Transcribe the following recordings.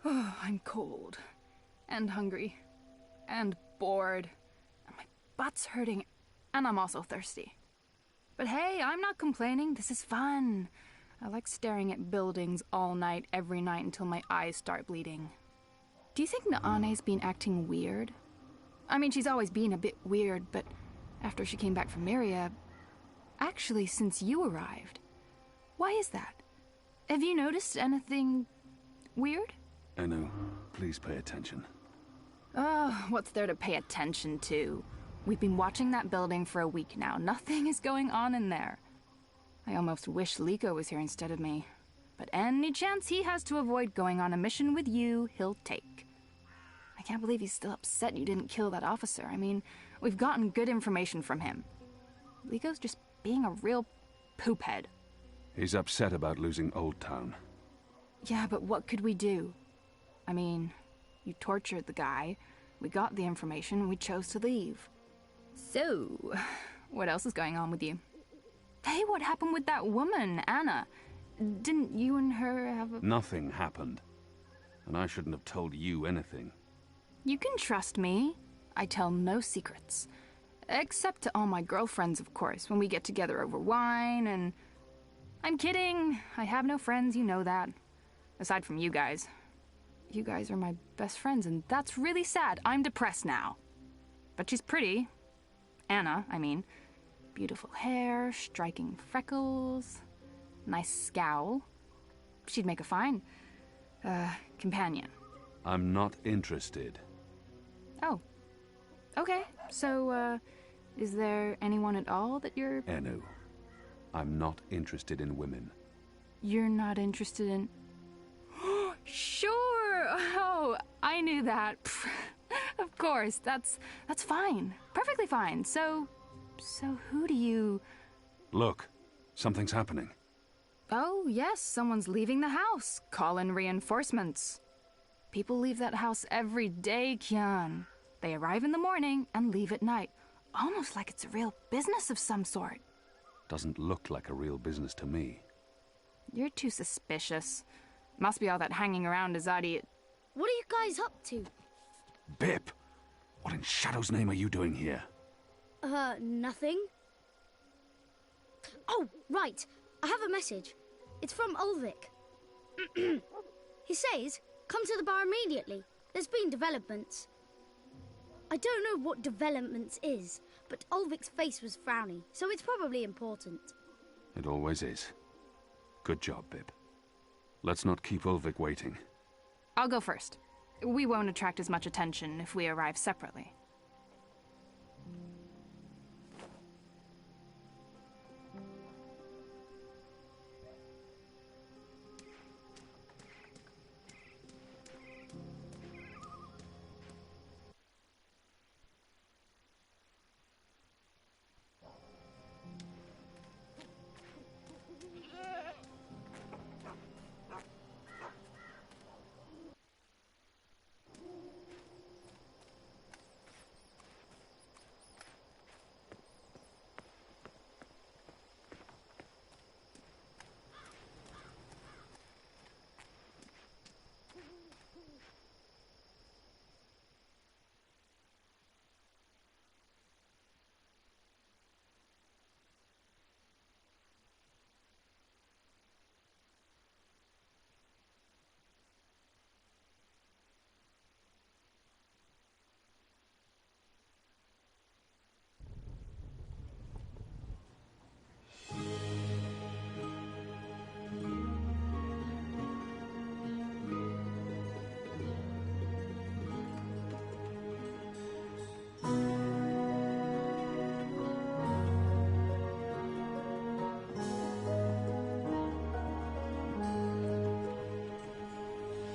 Oh, I'm cold. And hungry. And bored. And my butt's hurting. And I'm also thirsty. But hey, I'm not complaining. This is fun. I like staring at buildings all night, every night, until my eyes start bleeding. Do you think Naane's been acting weird? I mean, she's always been a bit weird, but after she came back from Myria... Actually, since you arrived. Why is that? Have you noticed anything... weird? Anu, please pay attention. Oh, what's there to pay attention to? We've been watching that building for a week now. Nothing is going on in there. I almost wish Liko was here instead of me. But any chance he has to avoid going on a mission with you, he'll take. I can't believe he's still upset you didn't kill that officer. I mean, we've gotten good information from him. Liko's just being a real poophead. He's upset about losing Old Town. Yeah, but what could we do? I mean, you tortured the guy, we got the information, and we chose to leave. So, what else is going on with you? Hey, what happened with that woman, Anna? Didn't you and her have a... Nothing happened. And I shouldn't have told you anything. You can trust me. I tell no secrets. Except to all my girlfriends, of course, when we get together over wine and... I'm kidding. I have no friends, you know that. Aside from you guys. You guys are my best friends, and that's really sad. I'm depressed now. But she's pretty. Anna, I mean. Beautiful hair, striking freckles, nice scowl. She'd make a fine, companion. I'm not interested. Oh. Okay, so, is there anyone at all that you're... Anu, I'm not interested in women. You're not interested in... Sure! Oh, I knew that. Of course, that's fine. Perfectly fine. So who do you... Look, something's happening. Oh, yes, someone's leaving the house. Call in reinforcements. People leave that house every day, Kian. They arrive in the morning and leave at night. Almost like it's a real business of some sort. Doesn't look like a real business to me. You're too suspicious. Must be all that hanging around Azadi. What are you guys up to? Bip! What in Shadow's name are you doing here? Nothing. Oh, right. I have a message. It's from Ulvik. He says, come to the bar immediately. There's been developments. I don't know what developments is, but Ulvik's face was frowny, so it's probably important. It always is. Good job, Bib. Let's not keep Ulvik waiting. I'll go first. We won't attract as much attention if we arrive separately.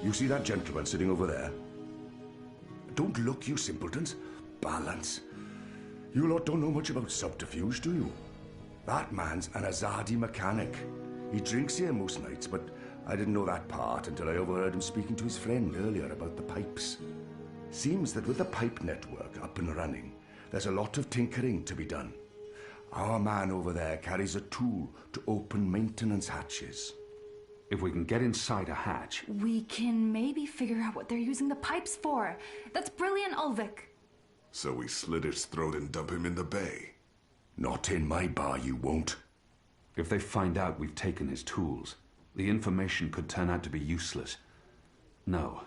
You see that gentleman sitting over there? Don't look, you simpletons. Balance. You lot don't know much about subterfuge, do you? That man's an Azadi mechanic. He drinks here most nights, but I didn't know that part until I overheard him speaking to his friend earlier about the pipes. Seems that with the pipe network up and running, there's a lot of tinkering to be done. Our man over there carries a tool to open maintenance hatches. If we can get inside a hatch... We can maybe figure out what they're using the pipes for. That's brilliant, Ulvik. So we slit his throat and dump him in the bay. Not in my bar, you won't. If they find out we've taken his tools, the information could turn out to be useless. No.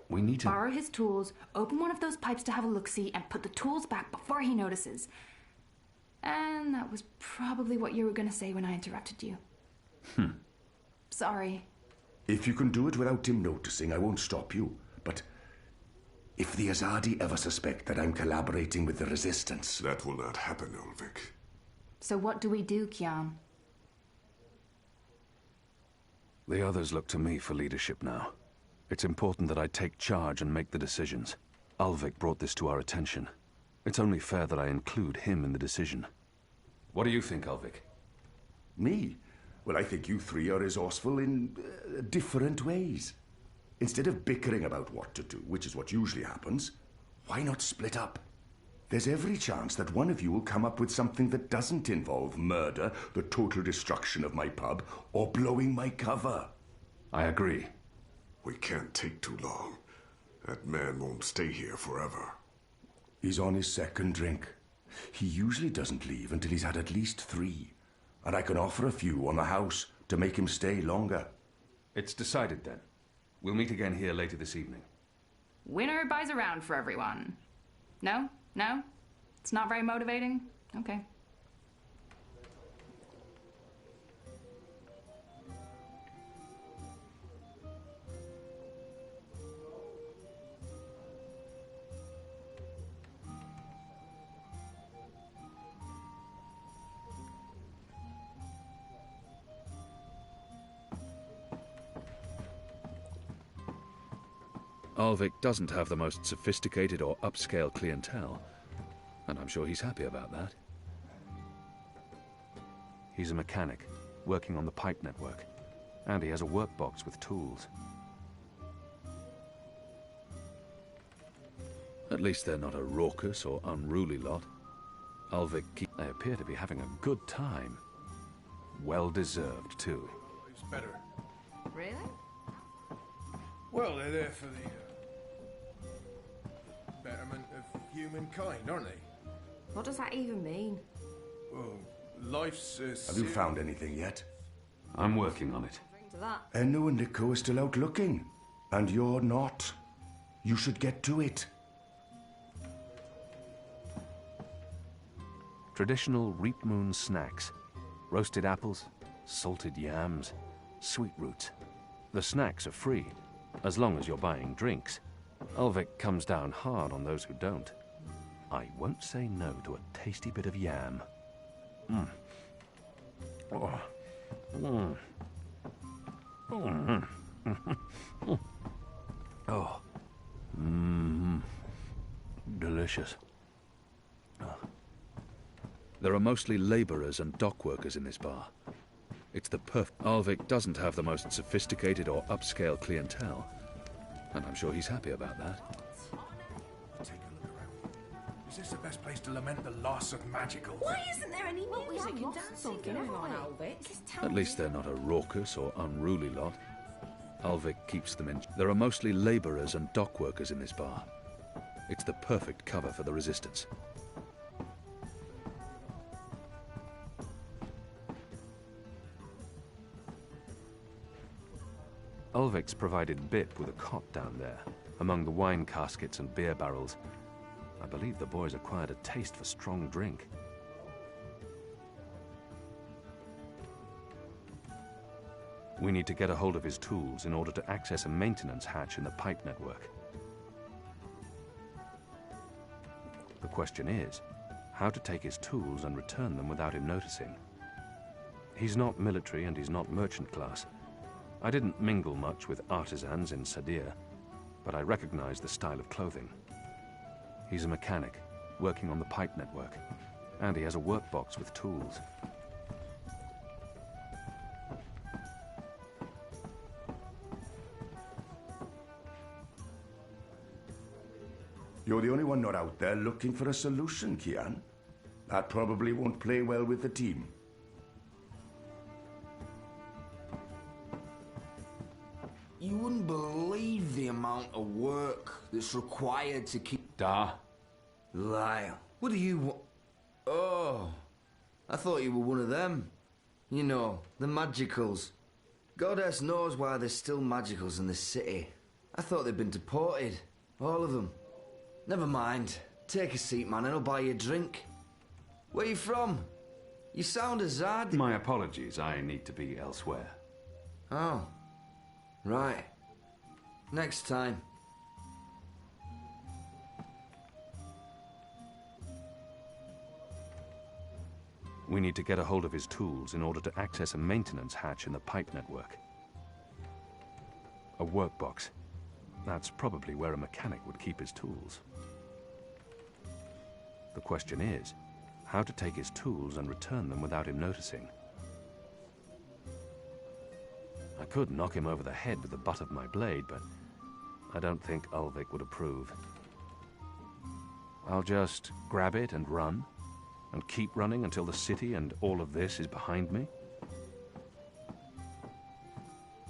We need to... Borrow his tools, open one of those pipes to have a look-see, and put the tools back before he notices. And that was probably what you were going to say when I interrupted you. Sorry. If you can do it without him noticing, I won't stop you. But if the Azadi ever suspect that I'm collaborating with the Resistance... That will not happen, Ulvik. So what do we do, Kian? The others look to me for leadership now. It's important that I take charge and make the decisions. Ulvik brought this to our attention. It's only fair that I include him in the decision. What do you think, Ulvik? Me? Well, I think you three are resourceful in different ways. Instead of bickering about what to do, which is what usually happens, why not split up? There's every chance that one of you will come up with something that doesn't involve murder, the total destruction of my pub, or blowing my cover. I agree. We can't take too long. That man won't stay here forever. He's on his second drink. He usually doesn't leave until he's had at least 3. And I can offer a few on the house to make him stay longer. It's decided then. We'll meet again here later this evening. Winner buys a round for everyone. No? No? It's not very motivating? Okay. Ulvik doesn't have the most sophisticated or upscale clientele, and I'm sure he's happy about that. He's a mechanic, working on the pipe network, and he has a workbox with tools. At least they're not a raucous or unruly lot. Ulvik They appear to be having a good time. Well deserved, too. It's better. Really? Well, they're there for the betterment of humankind, aren't they? What does that even mean? Well, life's Have you found anything yet? I'm working on it. To that. Enno and Nico are still out looking. And you're not. You should get to it. Traditional Reap Moon snacks. Roasted apples, salted yams, sweet roots. The snacks are free, as long as you're buying drinks. Ulvik comes down hard on those who don't. I won't say no to a tasty bit of yam. Oh. Oh. Delicious. There are mostly labourers and dock workers in this bar. It's the Ulvik doesn't have the most sophisticated or upscale clientele, and I'm sure he's happy about that. Take a look around. Is this the best place to lament the loss of magical? Why isn't there any music and dancing going on, Ulvik? At least they're not a raucous or unruly lot. Ulvik keeps them in. There are mostly labourers and dock workers in this bar. It's the perfect cover for the resistance. Ulvik's provided Bip with a cot down there, among the wine caskets and beer barrels. I believe the boys acquired a taste for strong drink. We need to get a hold of his tools in order to access a maintenance hatch in the pipe network. The question is, how to take his tools and return them without him noticing. He's not military and he's not merchant class. I didn't mingle much with artisans in Sadir, but I recognize the style of clothing. He's a mechanic, working on the pipe network, and he has a workbox with tools. You're the only one not out there looking for a solution, Kian. That probably won't play well with the team. couldn't believe the amount of work that's required to keep... Da. Lyle, what do you want? Oh, I thought you were one of them. You know, the magicals. Goddess knows why there's still magicals in the city. I thought they'd been deported. All of them. Never mind. Take a seat, man, and I'll buy you a drink. Where you from? You sound as hard. My apologies, I need to be elsewhere. Oh, right. Next time. We need to get a hold of his tools in order to access a maintenance hatch in the pipe network. A workbox. That's probably where a mechanic would keep his tools. The question is, how to take his tools and return them without him noticing. I could knock him over the head with the butt of my blade, but I don't think Ulvik would approve. I'll just grab it and run, and keep running until the city and all of this is behind me.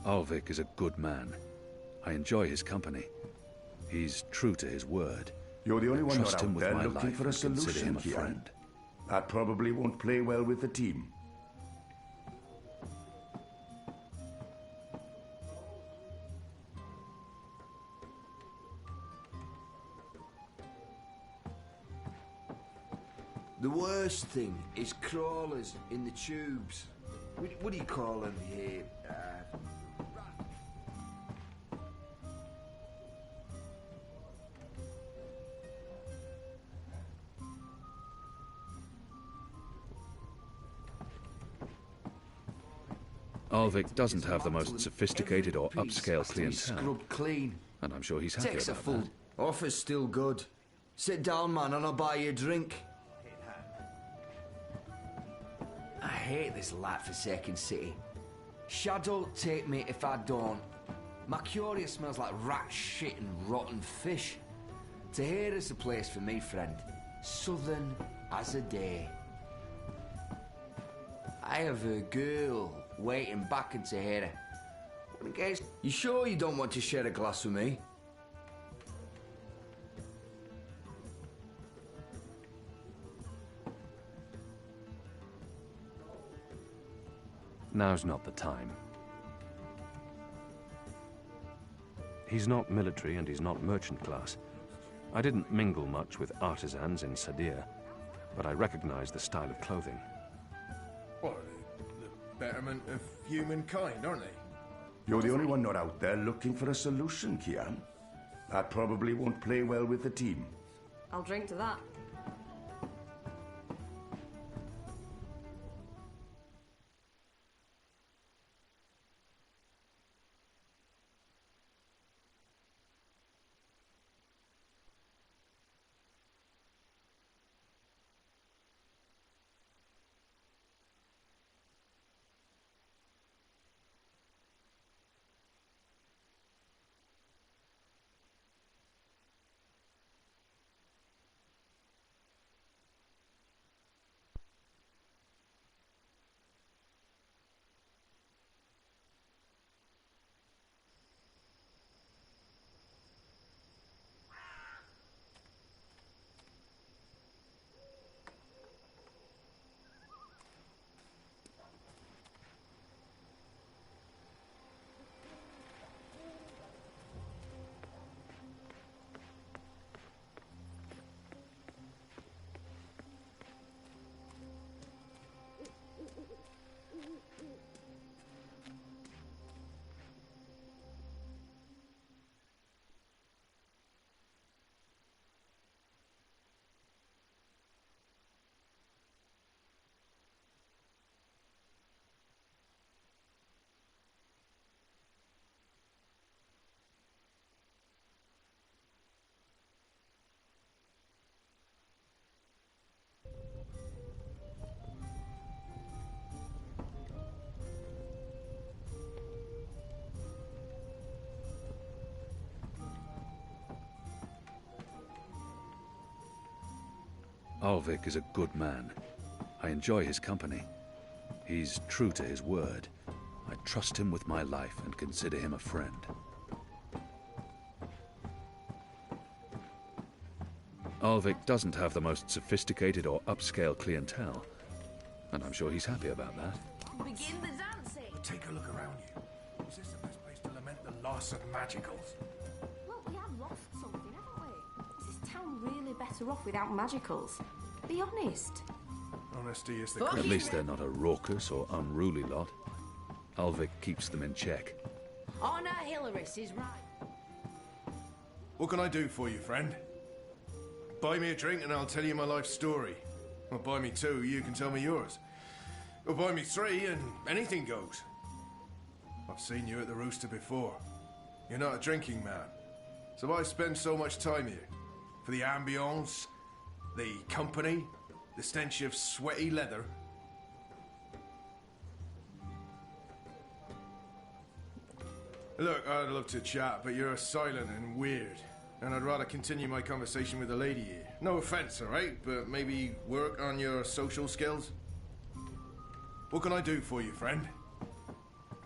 Ulvik is a good man. I enjoy his company. He's true to his word. You're the only one not Trust him out with there my looking life for a and consider solution, him a Kian. friend. That probably won't play well with the team. The worst thing is crawlers in the tubes. What do you call them here? Ulvik doesn't have the most sophisticated or upscale clientele, Scrub clean. and I'm sure he's happy Takes a about full. that. Offer's still good. Sit down, man, and I'll buy you a drink. I hate this light-forsaken city. Shadow take me if I don't. Mercuria smells like rat shit and rotten fish. Tahira's the place for me, friend. Southern as a day. I have a girl waiting back in Tahira. You sure you don't want to share a glass with me? Now's not the time. He's not military and he's not merchant class. I didn't mingle much with artisans in Sadir, but I recognize the style of clothing. Well, the betterment of humankind, aren't they? You're the only one not out there looking for a solution, Kian. That probably won't play well with the team. I'll drink to that. Ulvik is a good man. I enjoy his company. He's true to his word. I trust him with my life and consider him a friend. Alvik doesn't have the most sophisticated or upscale clientele, and I'm sure he's happy about that. Begin the dancing. Take a look around you. Is this the best place to lament the loss of magicals? Well, we have lost something, haven't we? Is this town really better off without magicals? Be honest. Honesty is the At least they're not a raucous or unruly lot. Alvik keeps them in check. Honor Hilaris is right. What can I do for you, friend? Buy me a drink and I'll tell you my life story. Or buy me two, you can tell me yours. Or buy me three and anything goes. I've seen you at the Rooster before. You're not a drinking man. So why spend so much time here? For the ambience, the company, the stench of sweaty leather. Look, I'd love to chat, but you're silent and weird. And I'd rather continue my conversation with the lady here. No offense, alright? But maybe work on your social skills? What can I do for you, friend?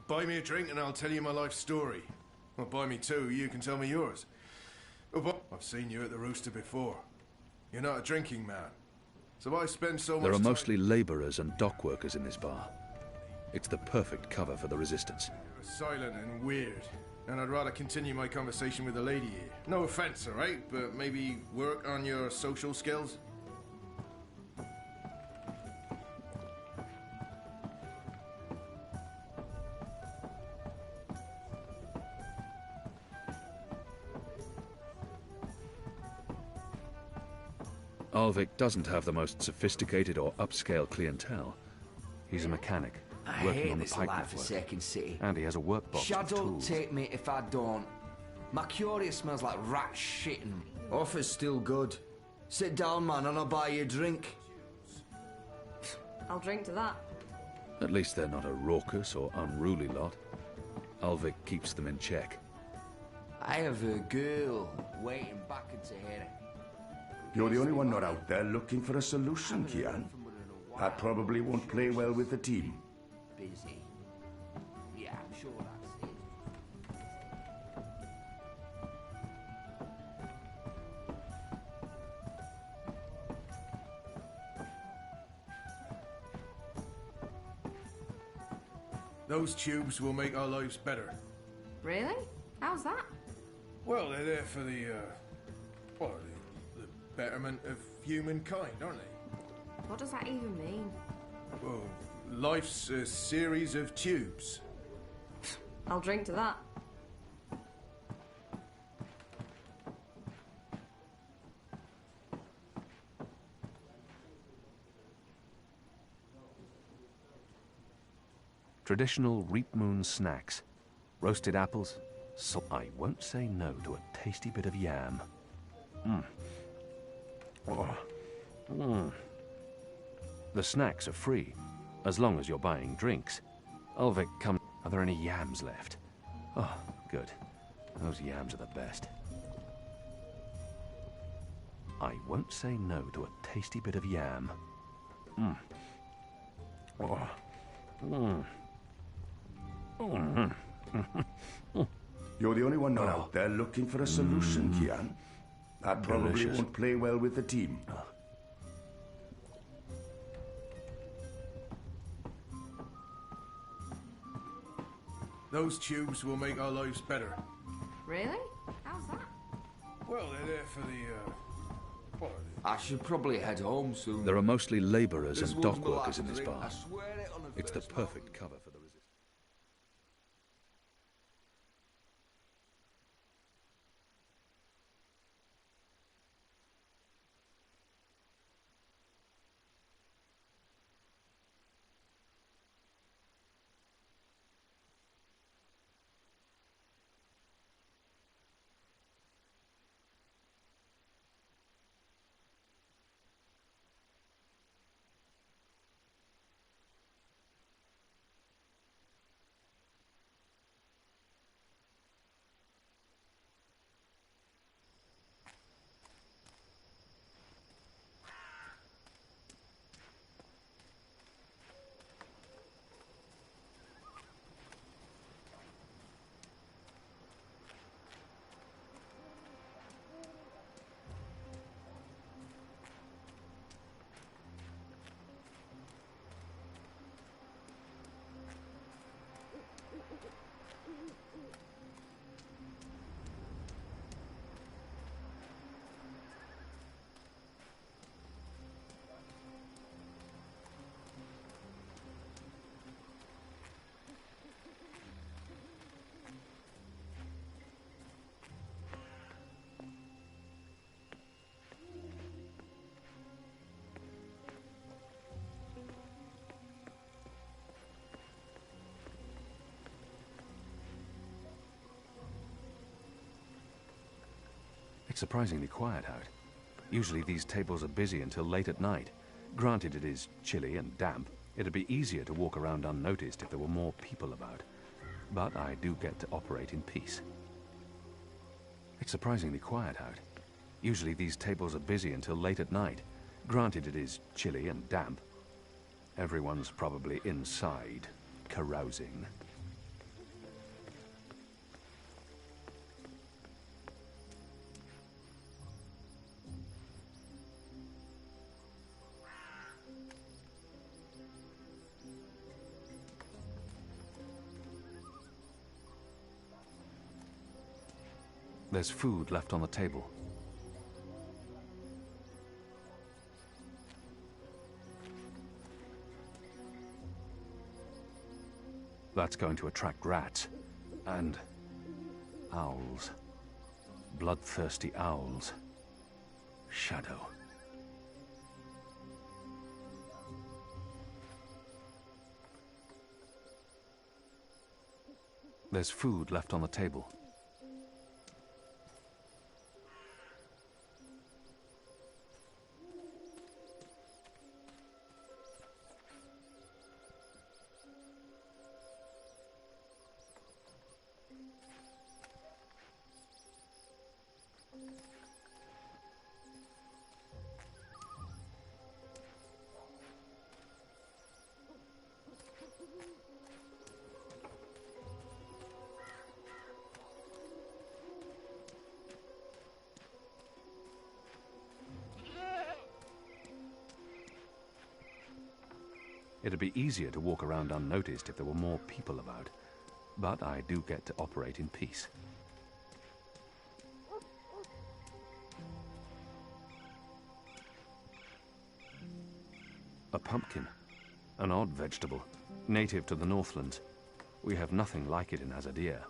Buy me a drink and I'll tell you my life story. Or buy me two, you can tell me yours. I've seen you at the Rooster before. You're not a drinking man. So why spend so much There are time... mostly labourers and dock workers in this bar. It's the perfect cover for the resistance. You're silent and weird. And I'd rather continue my conversation with the lady here. No offense, alright? But maybe work on your social skills? Alvik doesn't have the most sophisticated or upscale clientele. He's a mechanic, I working hate on the this pipe network. life-forsaken city. And he has a workbox with Shadow tools. take me if I don't. My curia smells like rat shit and offer's still good. Sit down, man, and I'll buy you a drink. I'll drink to that. At least they're not a raucous or unruly lot. Alvik keeps them in check. I have a girl waiting back into here. You're the only one not out there looking for a solution, Kian. That probably won't play well with the team. Busy. Yeah, I'm sure that's it. Those tubes will make our lives better. Really? How's that? Well, they're there for the betterment of humankind, aren't they? What does that even mean? Well, life's a series of tubes. I'll drink to that. Traditional reap moon snacks. Roasted apples. So I won't say no to a tasty bit of yam. The snacks are free, as long as you're buying drinks. Alvik, come. Are there any yams left? Oh, good. Those yams are the best. I won't say no to a tasty bit of yam. You're the only one not out there looking for a solution, Kian. That probably Delicious. won't play well with the team. Those tubes will make our lives better. Really? How's that? Well, they're there for the I should probably head home soon. There are mostly labourers This and one's dock my workers in last this drink, bar. I swear it on the It's the first perfect cover for the resistance. It's surprisingly quiet out. Usually these tables are busy until late at night. Granted, it is chilly and damp. It'd be easier to walk around unnoticed if there were more people about. But I do get to operate in peace. It's surprisingly quiet out. Usually these tables are busy until late at night. Granted, it is chilly and damp. Everyone's probably inside, carousing. There's food left on the table. That's going to attract rats. And owls. Bloodthirsty owls. Shadow. There's food left on the table. It'd be easier to walk around unnoticed if there were more people about. But I do get to operate in peace. A pumpkin. An odd vegetable. Native to the Northlands. We have nothing like it in Azadir.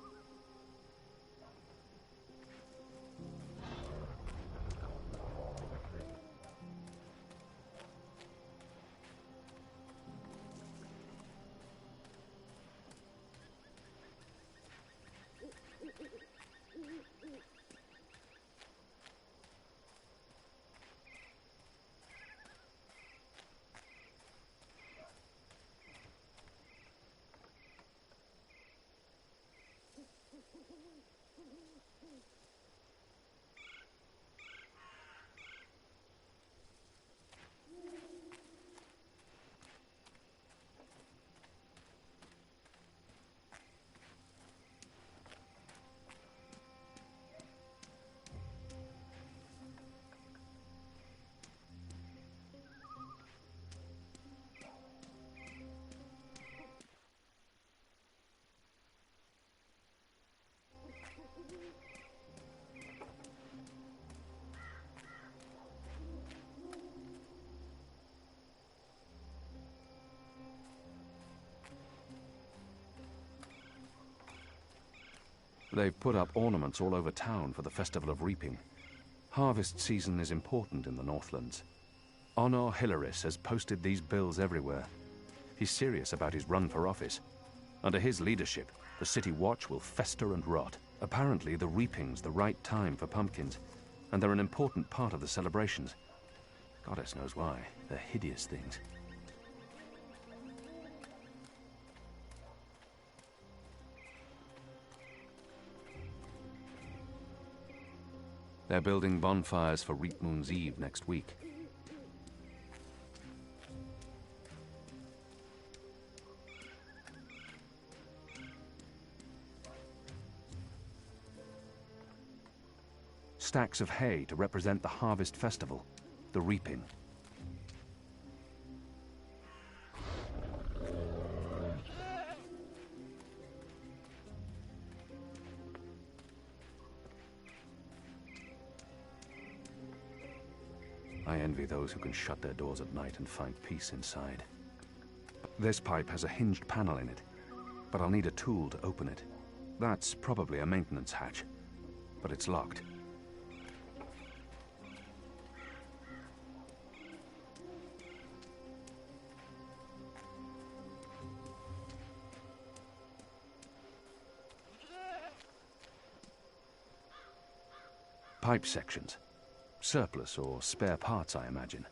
They've put up ornaments all over town for the Festival of Reaping. Harvest season is important in the Northlands. Honor Hilaris has posted these bills everywhere. He's serious about his run for office. Under his leadership, the City Watch will fester and rot. Apparently, the reaping's the right time for pumpkins, and they're an important part of the celebrations. Goddess knows why. They're hideous things. They're building bonfires for Reap Moon's Eve next week. Stacks of hay to represent the harvest festival, the reaping. I envy those who can shut their doors at night and find peace inside. This pipe has a hinged panel in it, but I'll need a tool to open it. That's probably a maintenance hatch, but it's locked. Pipe sections. Surplus or spare parts, I imagine.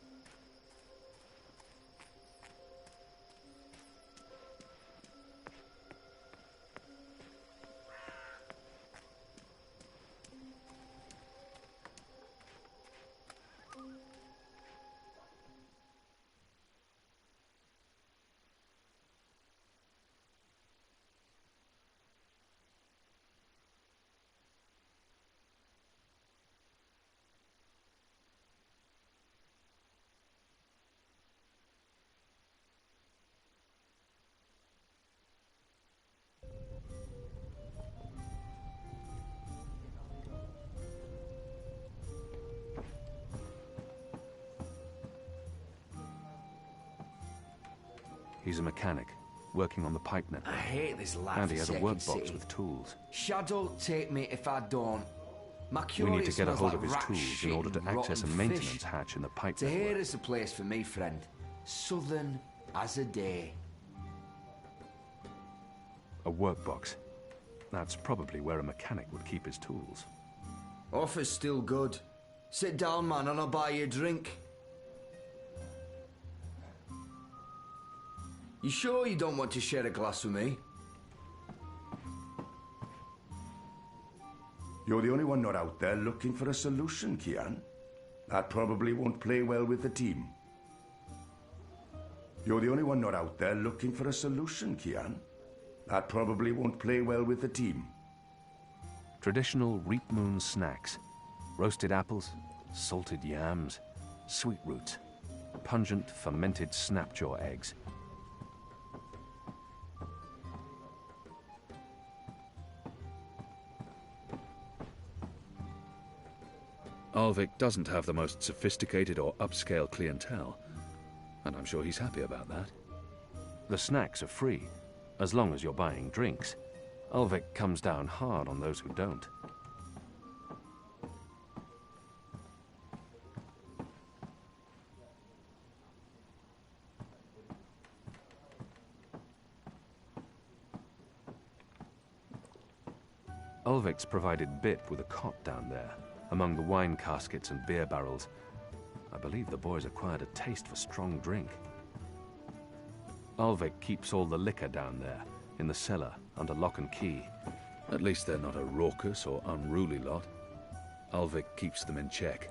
He's a mechanic, working on the pipe network. I hate this life. And he has a workbox with tools. Shadow take me if I don't. We need to get a hold of his tools in order to access a maintenance hatch in the pipe network. Here is the place for me, friend. Southern as a day. A workbox. That's probably where a mechanic would keep his tools. Offer's still good. Sit down, man, and I'll buy you a drink. You sure you don't want to share a glass with me? You're the only one not out there looking for a solution, Kian. That probably won't play well with the team. You're the only one not out there looking for a solution, Kian. That probably won't play well with the team. Traditional Reap Moon snacks. Roasted apples, salted yams, sweet roots, pungent fermented snapjaw eggs. Alvik doesn't have the most sophisticated or upscale clientele, and I'm sure he's happy about that. The snacks are free, as long as you're buying drinks. Alvik comes down hard on those who don't. Alvik's provided Bip with a cot down there, among the wine caskets and beer barrels. I believe the boys acquired a taste for strong drink. Alvik keeps all the liquor down there, in the cellar, under lock and key. At least they're not a raucous or unruly lot. Alvik keeps them in check.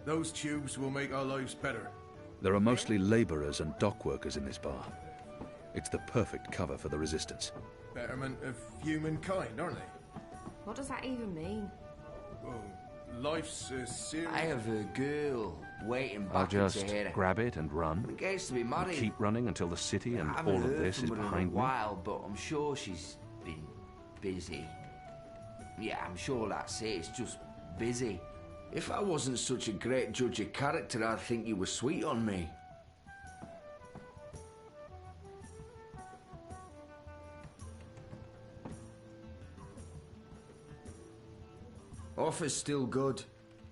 Those tubes will make our lives better. There are mostly labourers and dock workers in this bar. It's the perfect cover for the resistance. Betterment of humankind, aren't they? What does that even mean? Well, life's a serious... I have a girl waiting back I'll just into here. grab it and run. Engaged to be married. Keep running until the city and I haven't all of heard this from is her in behind a me. while, but I'm sure she's been busy. Yeah, I'm sure that's it. It's just busy. If I wasn't such a great judge of character, I'd think you were sweet on me. Offer's still good.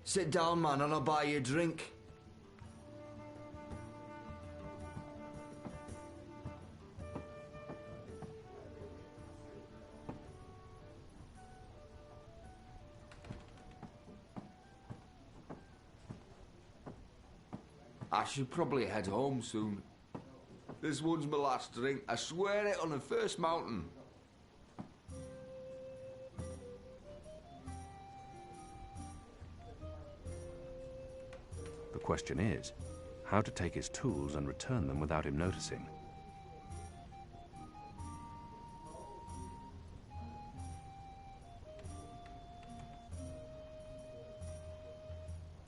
Sit down, man, and I'll buy you a drink. I should probably head home soon. This one's my last drink. I swear it on the first mountain. The question is, how to take his tools and return them without him noticing.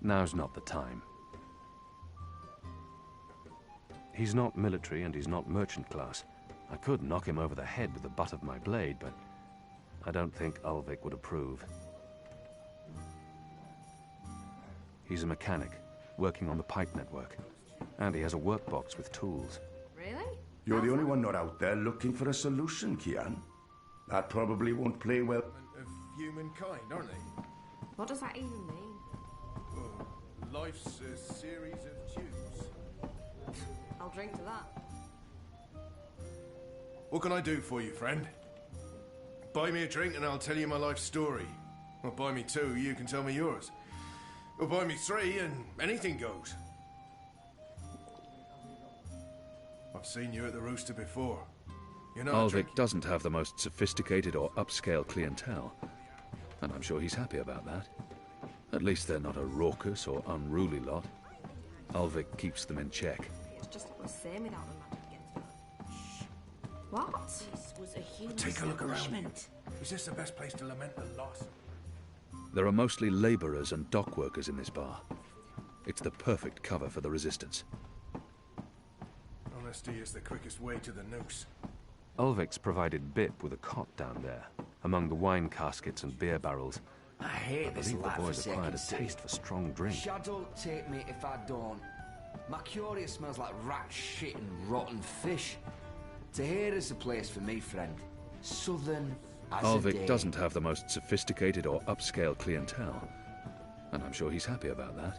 Now's not the time. He's not military and he's not merchant class. I could knock him over the head with the butt of my blade, but I don't think Alvik would approve. He's a mechanic, working on the pipe network, and he has a workbox with tools. Really? You're the only one not out there looking for a solution, Kian. That probably won't play well. Of humankind, aren't they? What does that even mean? Well, life's a series of tubes. I'll drink to that. What can I do for you, friend? Buy me a drink and I'll tell you my life story. Or buy me two, you can tell me yours. Or buy me three and anything goes. I've seen you at the Rooster before. You're not Alvik doesn't have the most sophisticated or upscale clientele, and I'm sure he's happy about that. At least they're not a raucous or unruly lot. Alvik keeps them in check. It's just not the same without the magic against her. What? This was a human Take a look around. establishment. Is this the best place to lament the loss? There are mostly labourers and dock workers in this bar. It's the perfect cover for the resistance. Honesty is the quickest way to the noose. Ulvik's provided Bip with a cot down there, among the wine caskets and beer barrels. I hate I this believe the life boys acquired forsaken a city. taste for strong drink. Shadow take me if I don't. My curia smells like rat shit and rotten fish. Tahir is the place for me, friend. Southern as a Alvik day. doesn't have the most sophisticated or upscale clientele, and I'm sure he's happy about that.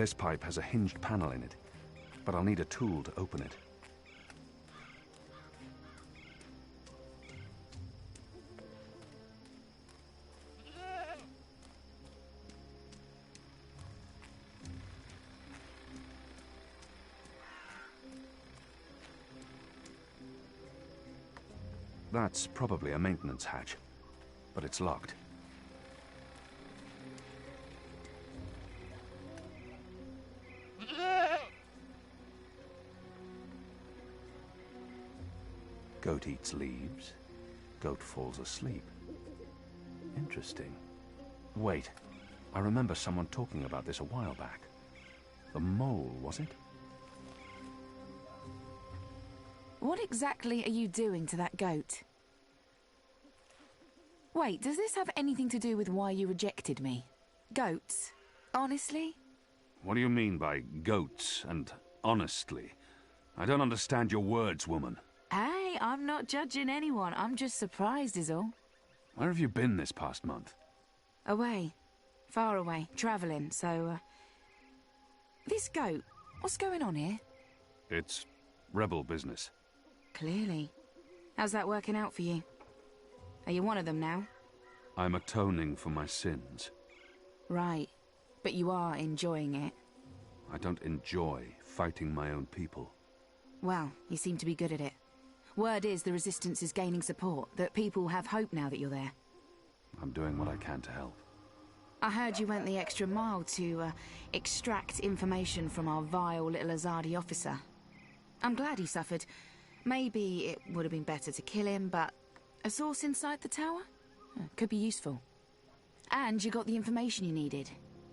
This pipe has a hinged panel in it, but I'll need a tool to open it. That's probably a maintenance hatch, but it's locked. Goat eats leaves, goat falls asleep. Interesting. Wait, I remember someone talking about this a while back. The mole, was it? What exactly are you doing to that goat? Wait, does this have anything to do with why you rejected me? Goats? Honestly? What do you mean by goats and honestly? I don't understand your words, woman. Hey, I'm not judging anyone. I'm just surprised is all. Where have you been this past month? Away. Far away. Travelling, so, This goat, what's going on here? It's rebel business. Clearly. How's that working out for you? Are you one of them now? I'm atoning for my sins. Right. But you are enjoying it. I don't enjoy fighting my own people. Well, you seem to be good at it. Word is the Resistance is gaining support, that people have hope now that you're there. I'm doing what I can to help. I heard you went the extra mile to, extract information from our vile little Azadi officer. I'm glad he suffered. Maybe it would have been better to kill him, but a source inside the tower? Could be useful. And you got the information you needed.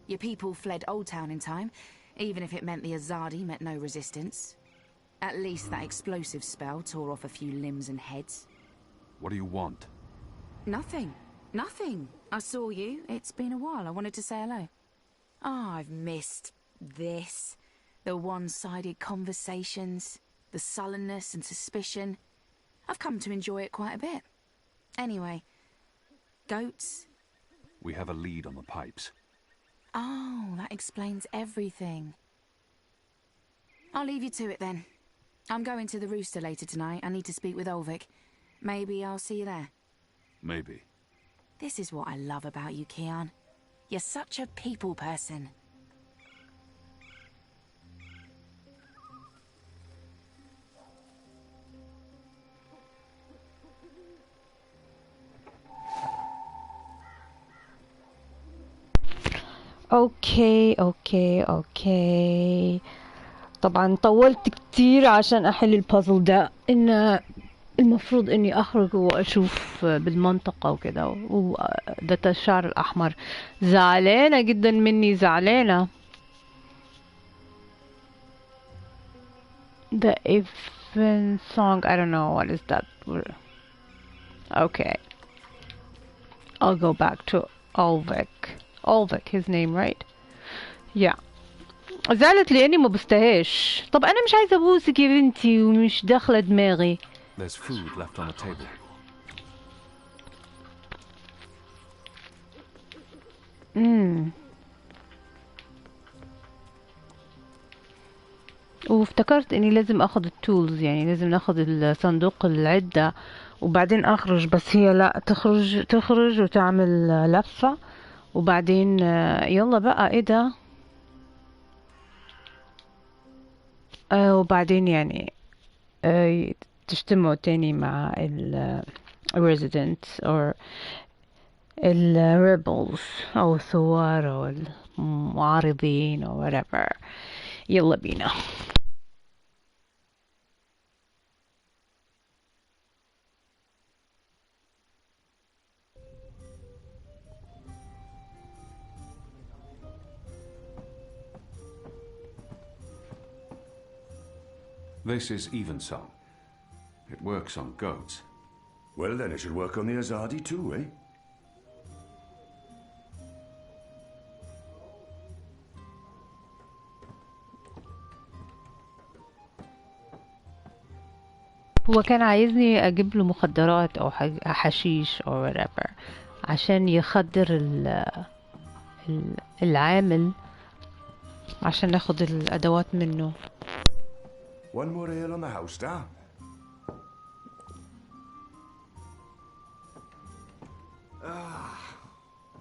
Your people fled Old Town in time, even if it meant the Azadi met no resistance. At least that explosive spell tore off a few limbs and heads. What do you want? Nothing. Nothing. I saw you. It's been a while. I wanted to say hello. Oh, I've missed this. The one-sided conversations, the sullenness and suspicion. I've come to enjoy it quite a bit. Anyway, goats? We have a lead on the pipes. Oh, that explains everything. I'll leave you to it then. I'm going to the Rooster later tonight. I need to speak with Ulvik. Maybe I'll see you there. Maybe. This is what I love about you, Kian. You're such a people person. اوكي طبعا طولت كتير عشان احل البازل ده. ان المفروض اني اخرج واشوف بالمنطقة وكده، وده الشعر الاحمر. زعلانة جدا مني، زعلانة. The even song, I don't know what is that. Okay, I'll go back to Ulvik, his name, right? Yeah. زعلت لاني ما بستهاش. طب انا مش عايزه ابوسك يا بنتي ومش داخله دماغي. There's food left on the table. وافتكرت اني لازم اخد التولز، يعني لازم ناخد الصندوق العدة وبعدين اخرج. بس هي لا، تخرج وتعمل لفة وبعدين يلا بقى. ايه ده؟ وبعدين يعني تجتمعوا تاني مع ال residents or ال rebels او الثوار او المعارضين او whatever. يلا بينا. This is Evensong. It works on goats. Well, then it should work on the Azadi too, eh? هو كان عايزني اجيب له مخدرات او حشيش او whatever عشان يخدر العامل عشان ناخد الأدوات منه. One more ale on the house, Star. Ah,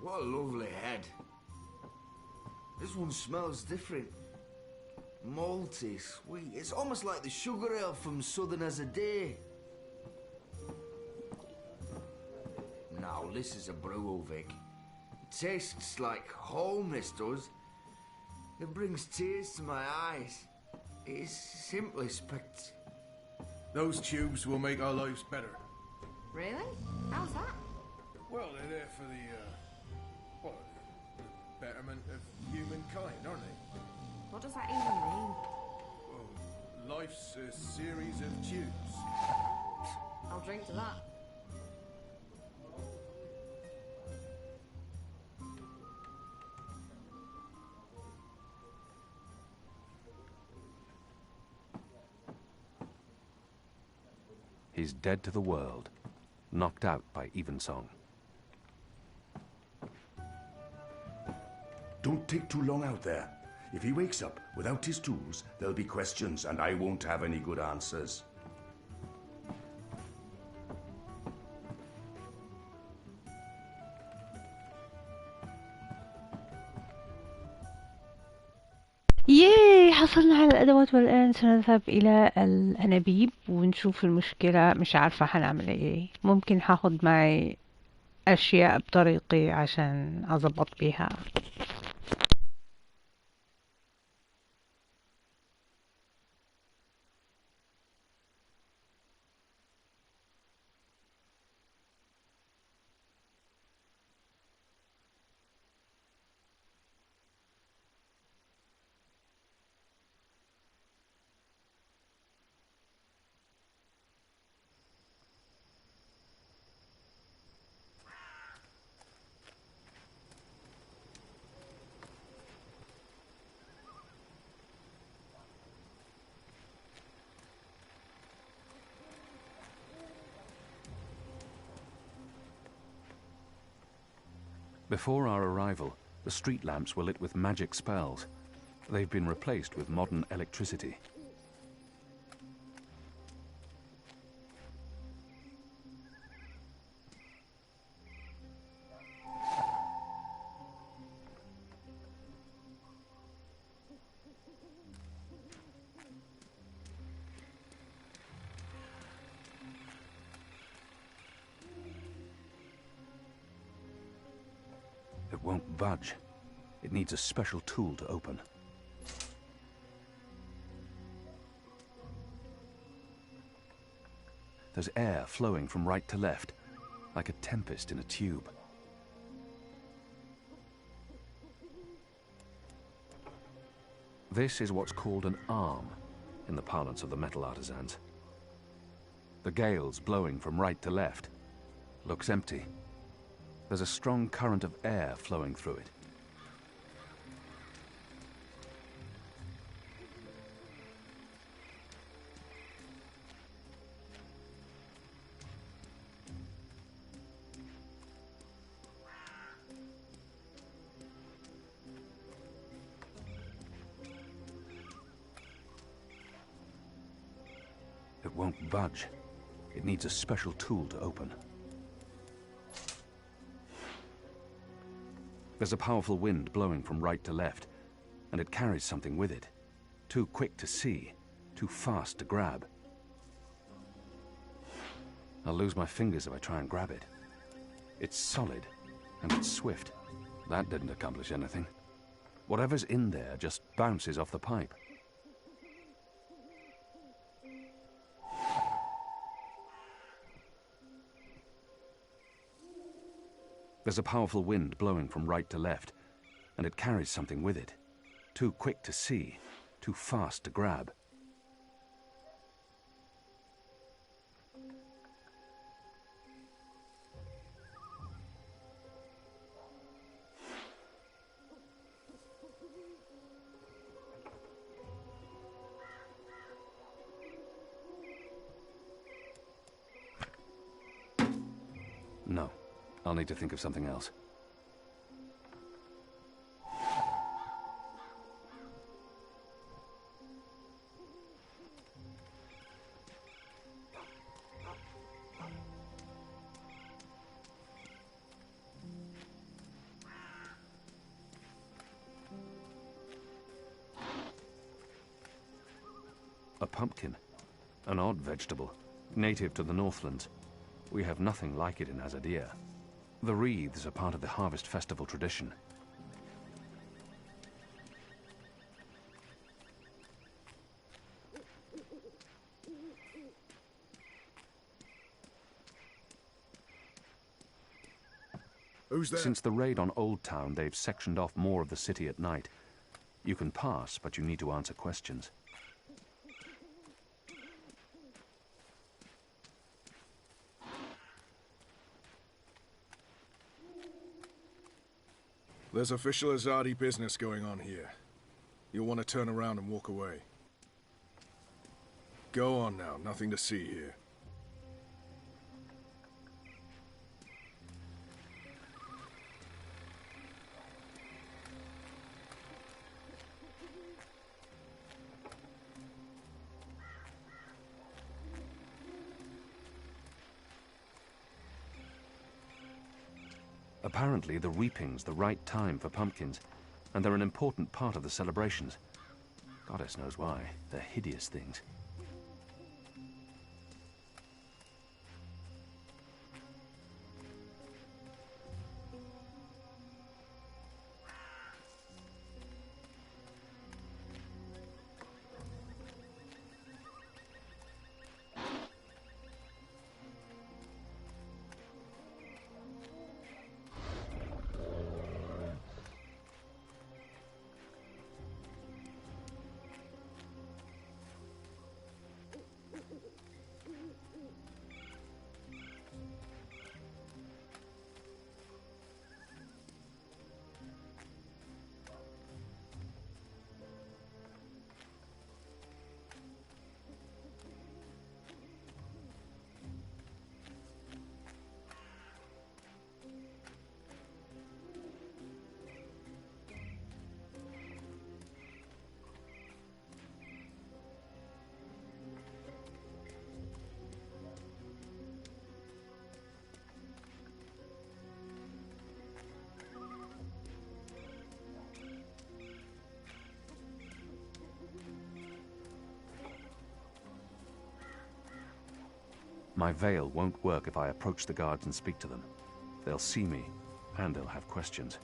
what a lovely head. This one smells different. Malty, sweet. It's almost like the sugar ale from Southern as a Day. Now, this is a brew, Vic. It tastes like home, this does. It brings tears to my eyes. It is simply Those tubes will make our lives better. Really? How's that? Well, they're there for the betterment of humankind, aren't they? What does that even mean? Well, life's a series of tubes. I'll drink to that. He's dead to the world, knocked out by Evensong. Don't take too long out there. If he wakes up without his tools, there'll be questions and I won't have any good answers. ياي حصلنا على الأدوات والآن سنذهب إلى الأنابيب ونشوف المشكلة. مش عارفة حنعمل ايه. ممكن هاخد معي أشياء بطريقي عشان أضبط بيها. Before our arrival, the street lamps were lit with magic spells. They've been replaced with modern electricity. It won't budge. It needs a special tool to open. There's air flowing from right to left, like a tempest in a tube. This is what's called an arm, in the parlance of the metal artisans. The gale's blowing from right to left. Looks empty. There's a strong current of air flowing through it. It won't budge. It needs a special tool to open. There's a powerful wind blowing from right to left, and it carries something with it. Too quick to see, too fast to grab. I'll lose my fingers if I try and grab it. It's solid, and it's swift. That didn't accomplish anything. Whatever's in there just bounces off the pipe. There's a powerful wind blowing from right to left, and it carries something with it. Too quick to see, too fast to grab. No. I'll need to think of something else. A pumpkin. An odd vegetable, native to the Northlands. We have nothing like it in Azadir. The wreaths are part of the harvest festival tradition. Who's there? Since the raid on Old Town, they've sectioned off more of the city at night. You can pass, but you need to answer questions. There's official Azadi business going on here. You'll want to turn around and walk away. Go on now, nothing to see here. Apparently, the reaping's the right time for pumpkins, and they're an important part of the celebrations. Goddess knows why. They're hideous things. My veil won't work if I approach the guards and speak to them. They'll see me, and they'll have questions.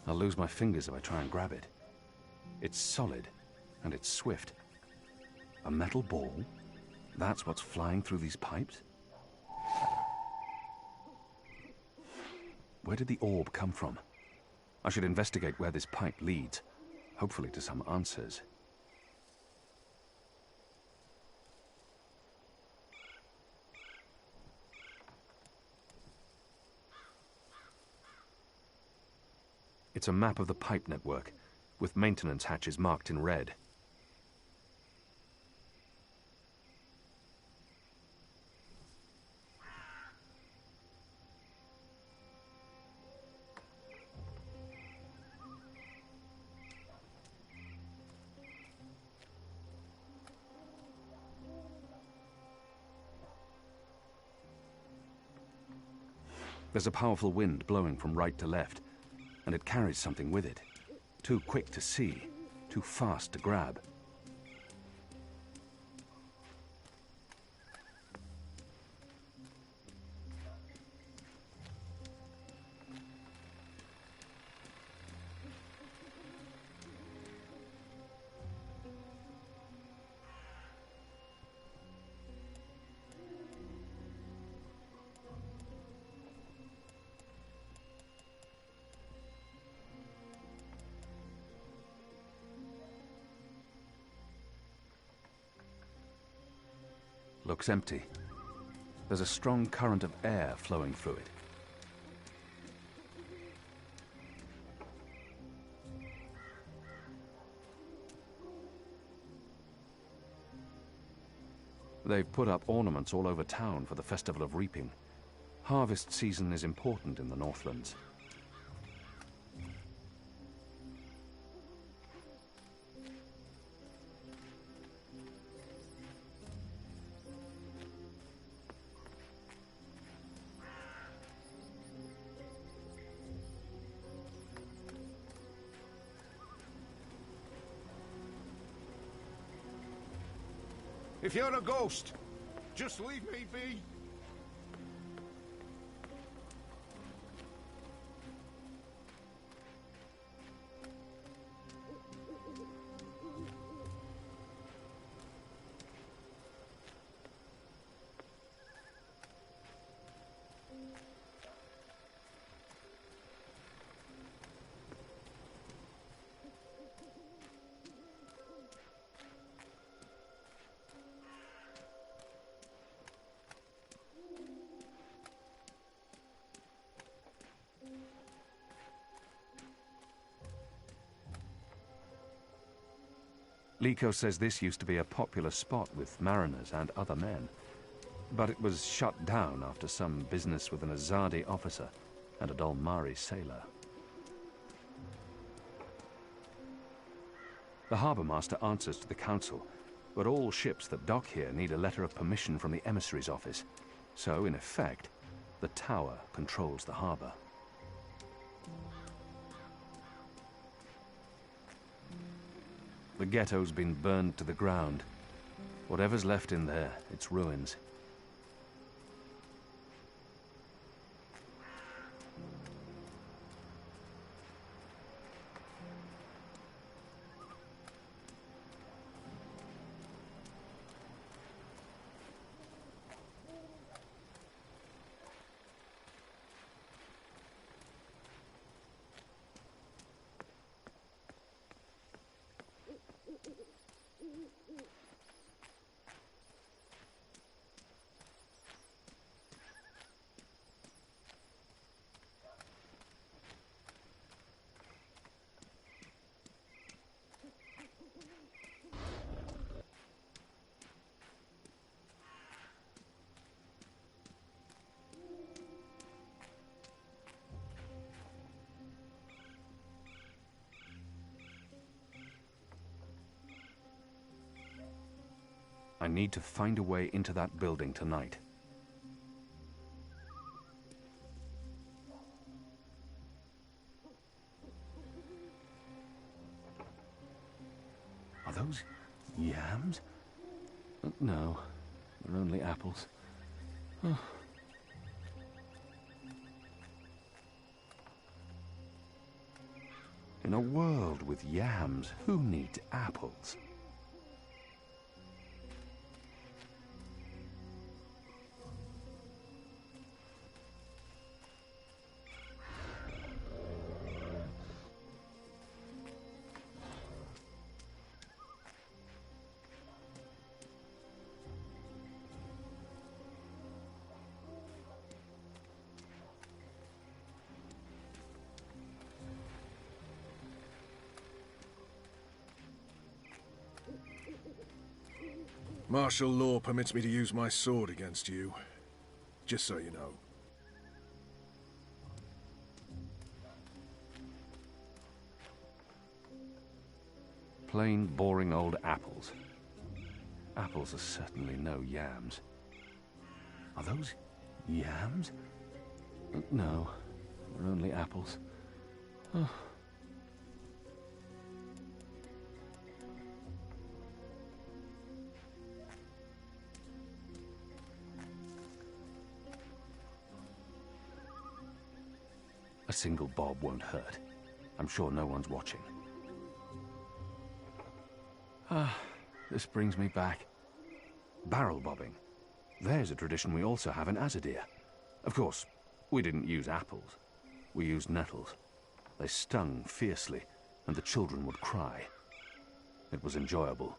I'll lose my fingers if I try and grab it. It's solid, and it's swift. A metal ball? That's what's flying through these pipes? Where did the orb come from? I should investigate where this pipe leads, hopefully to some answers. It's a map of the pipe network, with maintenance hatches marked in red. There's a powerful wind blowing from right to left, and it carries something with it. Too quick to see, too fast to grab. looks empty. There's a strong current of air flowing through it. They've put up ornaments all over town for the Festival of Reaping. Harvest season is important in the Northlands. If you're a ghost, just leave me be. Liko says this used to be a popular spot with mariners and other men, but it was shut down after some business with an Azadi officer and a Dolmari sailor. The harbour master answers to the council, but all ships that dock here need a letter of permission from the emissary's office, so in effect, the tower controls the harbour. The ghetto's been burned to the ground. Whatever's left in there, it's ruins. I need to find a way into that building tonight. Are those yams? No, they're only apples. Oh. In a world with yams, who needs apples? Martial law permits me to use my sword against you. Just so you know. Plain, boring old apples. Apples are certainly no yams. Are those yams? No, they're only apples. Oh. A single bob won't hurt. I'm sure no one's watching. Ah, this brings me back. Barrel bobbing. There's a tradition we also have in Azadir. Of course, we didn't use apples. We used nettles. They stung fiercely, and the children would cry. It was enjoyable.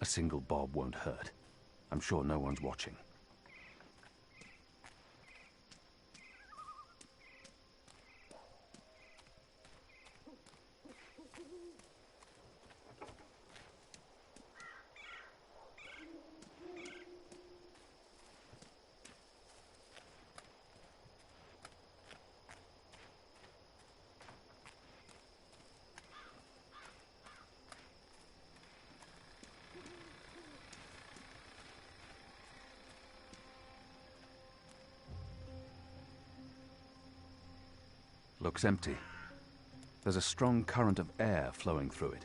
A single bob won't hurt. I'm sure no one's watching. Looks empty. There's a strong current of air flowing through it.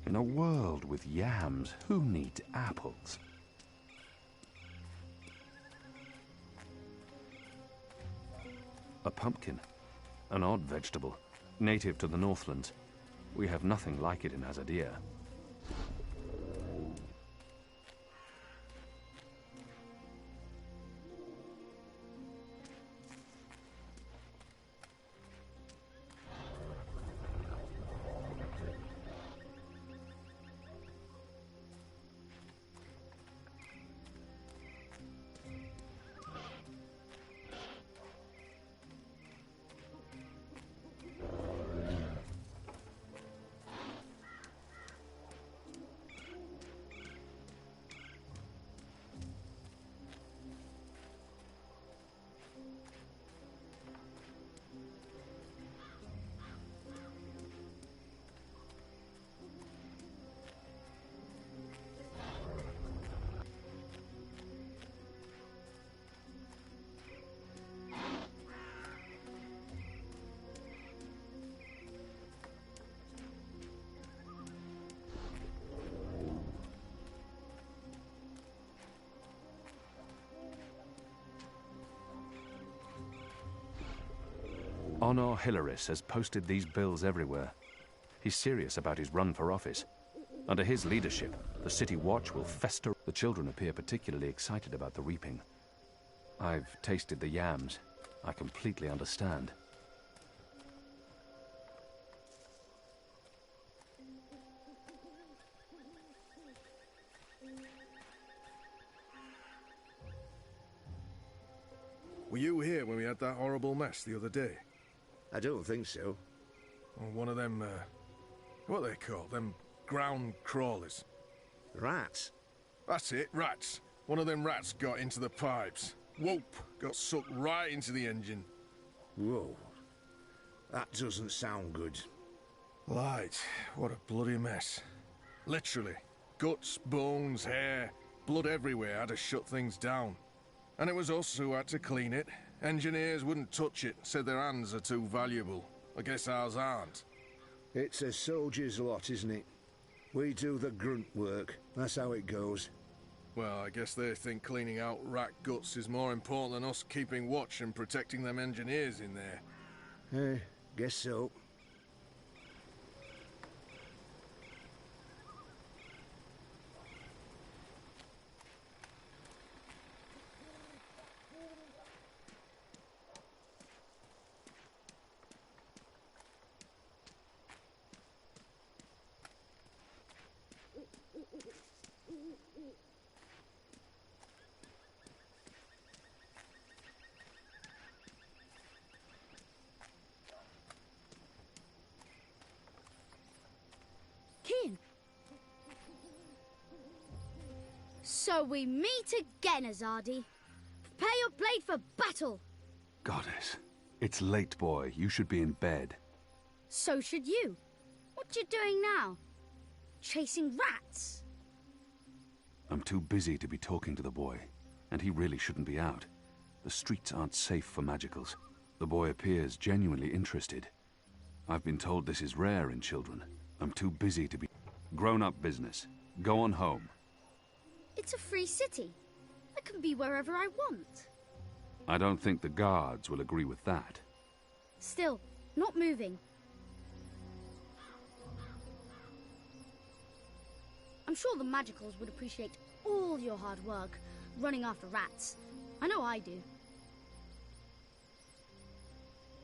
In a world with yams, who needs apples? A pumpkin. An odd vegetable, native to the Northlands. We have nothing like it in Azadir. Honor Hilaris has posted these bills everywhere. He's serious about his run for office. Under his leadership, the City Watch will fester. The children appear particularly excited about the reaping. I've tasted the yams. I completely understand. Were you here when we had that horrible mess the other day? I don't think so. Or one of them, what are they called? Them ground crawlers. Rats? That's it, rats. One of them rats got into the pipes. Whoop! Got sucked right into the engine. Whoa. That doesn't sound good. Light, what a bloody mess. Literally. Guts, bones, hair, blood everywhere had to shut things down. And it was us who had to clean it. Engineers wouldn't touch it, said their hands are too valuable. I guess ours aren't. It's a soldier's lot, isn't it? We do the grunt work. That's how it goes. Well, I guess they think cleaning out rat guts is more important than us keeping watch and protecting them engineers in there. Guess so. Kian! So we meet again, Azadi. Prepare your blade for battle! Goddess, it's late, boy. You should be in bed. So should you. What you doing now? Chasing rats? I'm too busy to be talking to the boy, and he really shouldn't be out. The streets aren't safe for magicals. The boy appears genuinely interested. I've been told this is rare in children. I'm too busy to be... Grown-up business. Go on home. It's a free city. I can be wherever I want. I don't think the guards will agree with that. Still, not moving. I'm sure the Magicals would appreciate all your hard work running after rats. I know I do.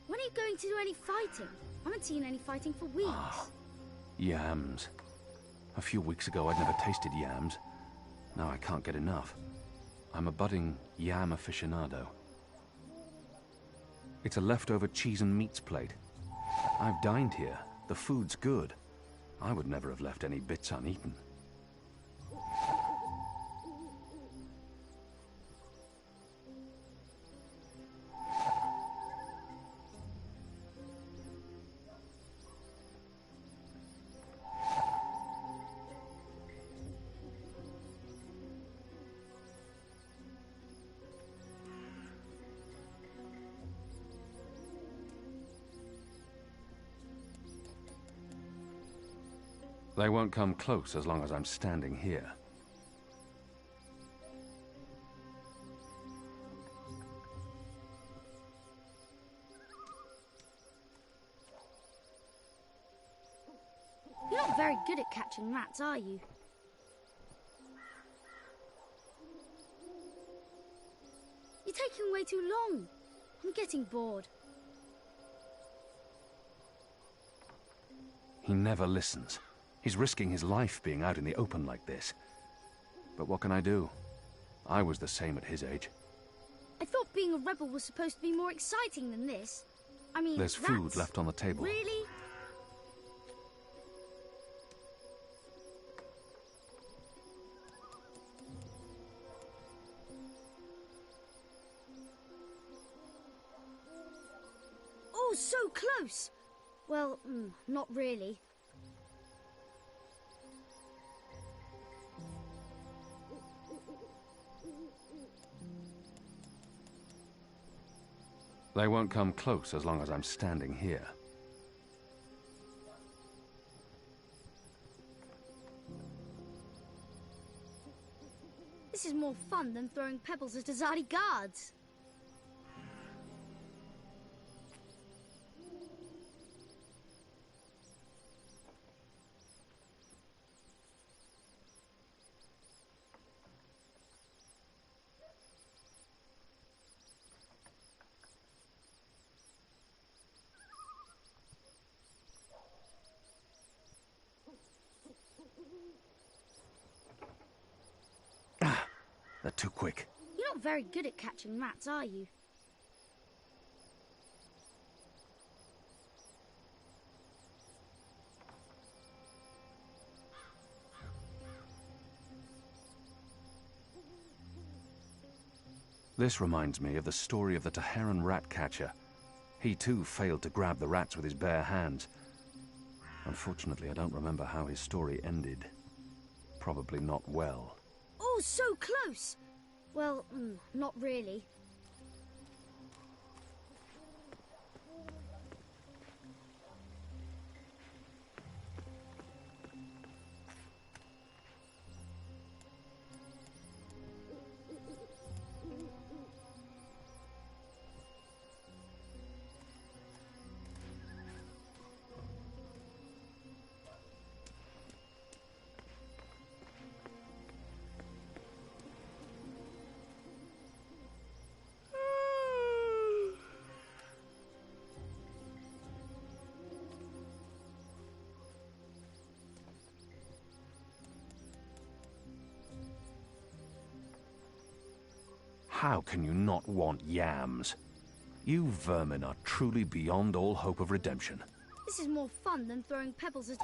When are you going to do any fighting? I haven't seen any fighting for weeks. Yams. A few weeks ago I'd never tasted yams. Now I can't get enough. I'm a budding yam aficionado. It's a leftover cheese and meats plate. I've dined here. The food's good. I would never have left any bits uneaten. They won't come close as long as I'm standing here. You're not very good at catching rats, are you? You're taking way too long. I'm getting bored. He never listens. He's risking his life being out in the open like this. But what can I do? I was the same at his age. I thought being a rebel was supposed to be more exciting than this. I mean, There's rats. food left on the table. Really? Oh, so close! Well, not really. They won't come close as long as I'm standing here. This is more fun than throwing pebbles at Azadi guards. They're too quick. You're not very good at catching rats, are you? This reminds me of the story of the Teheran rat catcher. He too failed to grab the rats with his bare hands. Unfortunately, I don't remember how his story ended. Probably not well. Oh, so close! Well, not really. How can you not want yams? You vermin are truly beyond all hope of redemption. This is more fun than throwing pebbles at...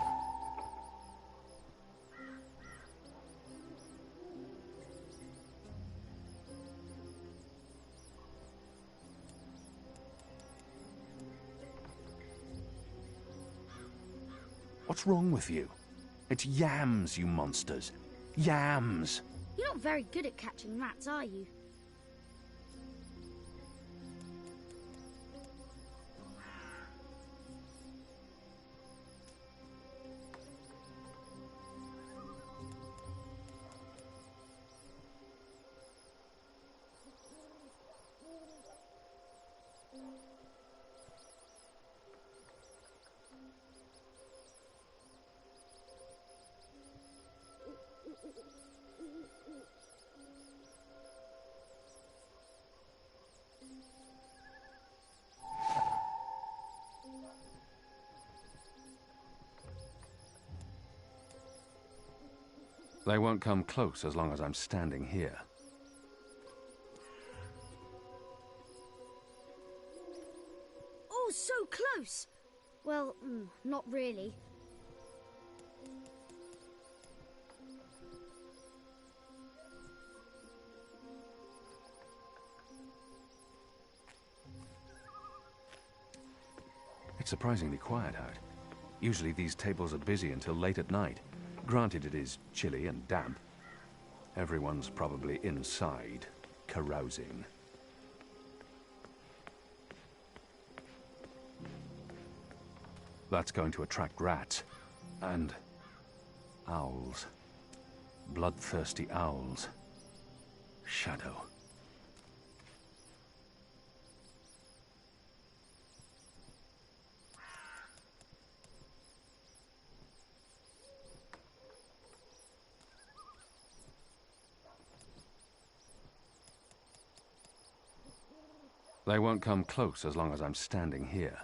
What's wrong with you? It's yams, you monsters. Yams! You're not very good at catching rats, are you? They won't come close as long as I'm standing here. Oh, so close! Well, not really. It's surprisingly quiet out. Usually these tables are busy until late at night. Granted, it is chilly and damp. Everyone's probably inside, carousing. That's going to attract rats. And owls. Bloodthirsty owls. Shadow. They won't come close as long as I'm standing here.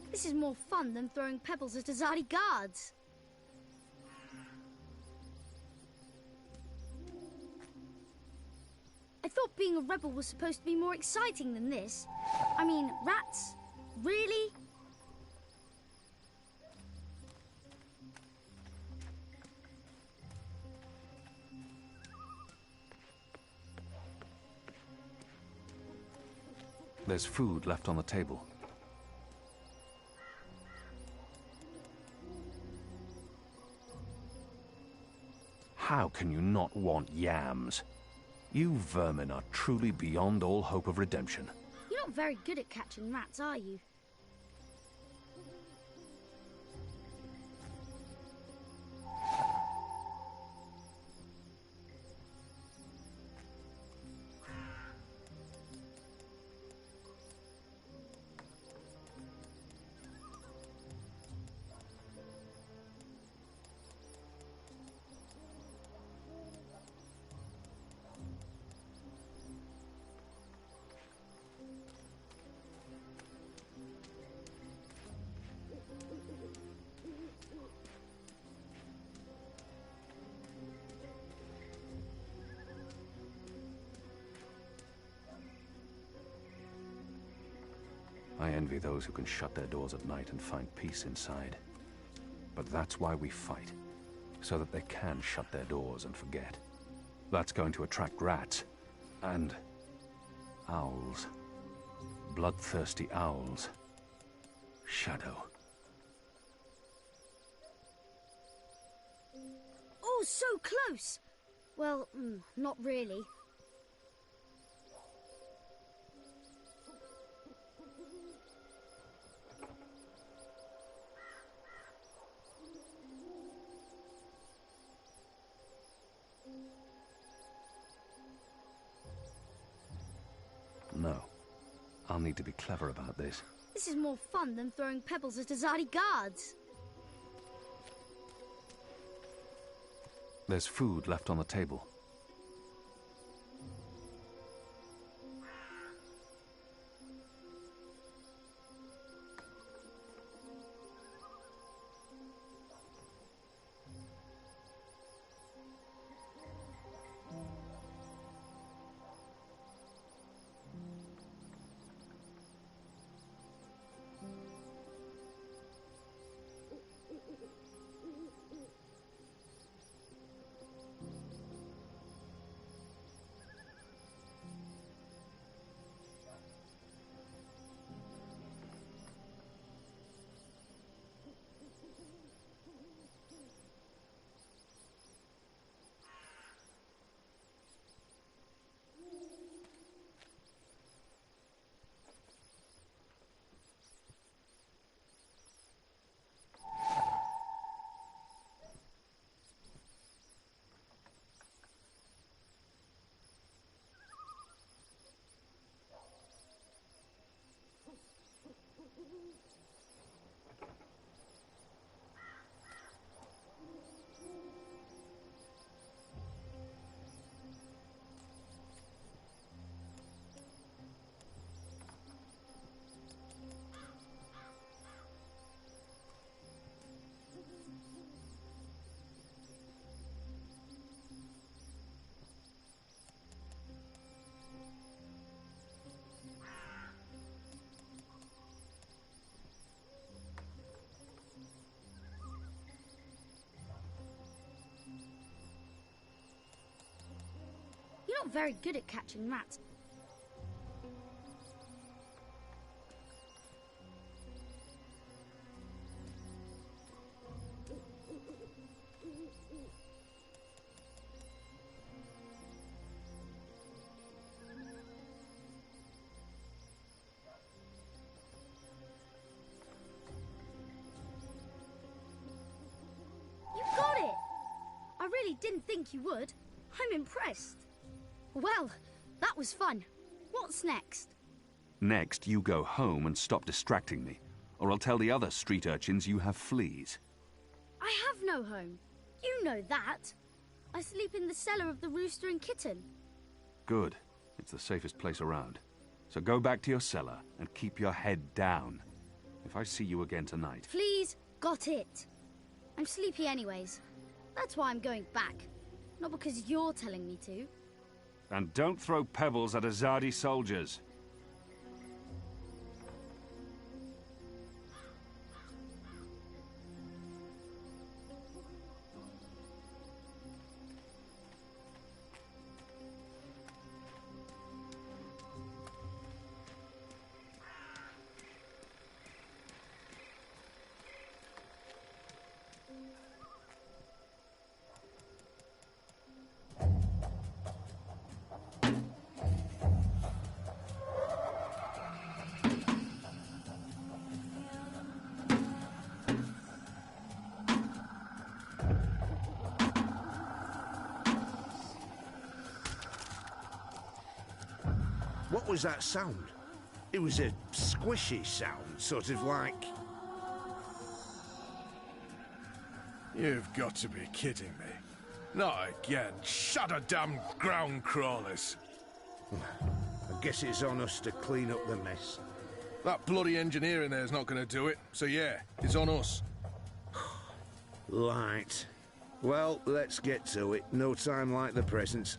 This is more fun than throwing pebbles at Azadi guards. I thought being a rebel was supposed to be more exciting than this. I mean, rats? Really? There's food left on the table. How can you not want yams? You vermin are truly beyond all hope of redemption. You're not very good at catching rats, are you? I envy those who can shut their doors at night and find peace inside. But that's why we fight, so that they can shut their doors and forget. That's going to attract rats and owls. Bloodthirsty owls. Shadow. Oh, so close! Well, not really. No. I'll need to be clever about this. This is more fun than throwing pebbles at Azadi guards. There's food left on the table. not very good at catching rats. You got it! I really didn't think you would. I'm impressed. Well, that was fun. What's next? Next, you go home and stop distracting me, or I'll tell the other street urchins you have fleas. I have no home. You know that. I sleep in the cellar of the Rooster and Kitten. Good. It's the safest place around. So go back to your cellar and keep your head down. If I see you again tonight... Please, got it. I'm sleepy anyways. That's why I'm going back. Not because you're telling me to. And don't throw pebbles at Azadi soldiers. What was that sound? It was a squishy sound, sort of like... You've got to be kidding me. Not again. Shut a damn ground crawlers. I guess it's on us to clean up the mess. That bloody engineer in there's not going to do it. So yeah, it's on us. Right. Well, let's get to it. No time like the present.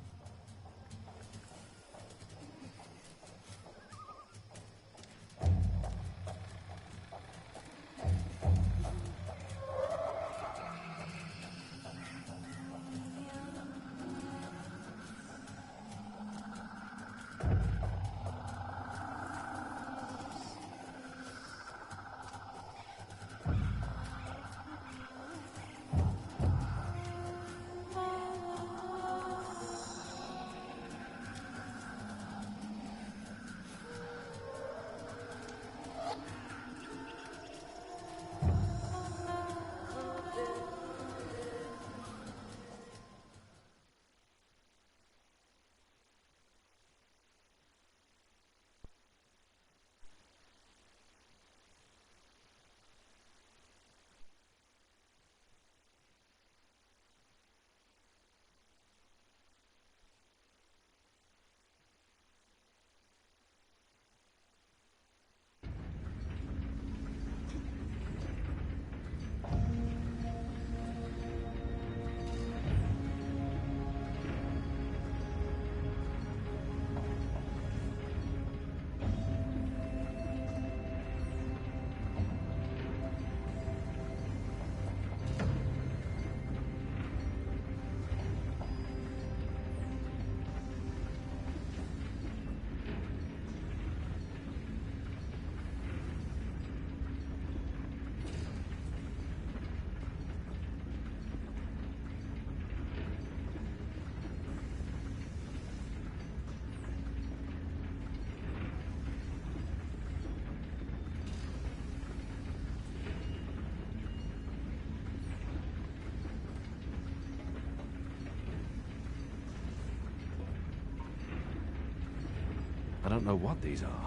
I don't know what these are,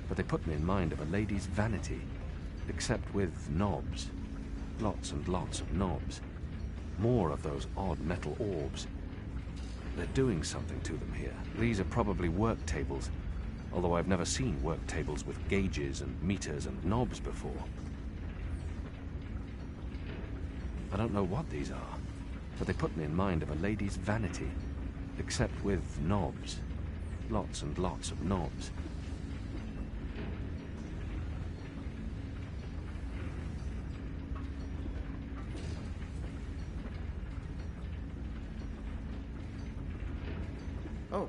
but they put me in mind of a lady's vanity, except with knobs. Lots and lots of knobs. More of those odd metal orbs. They're doing something to them here. These are probably work tables, although I've never seen work tables with gauges and meters and knobs before. I don't know what these are, but they put me in mind of a lady's vanity, except with knobs. Lots and lots of knobs. Oh.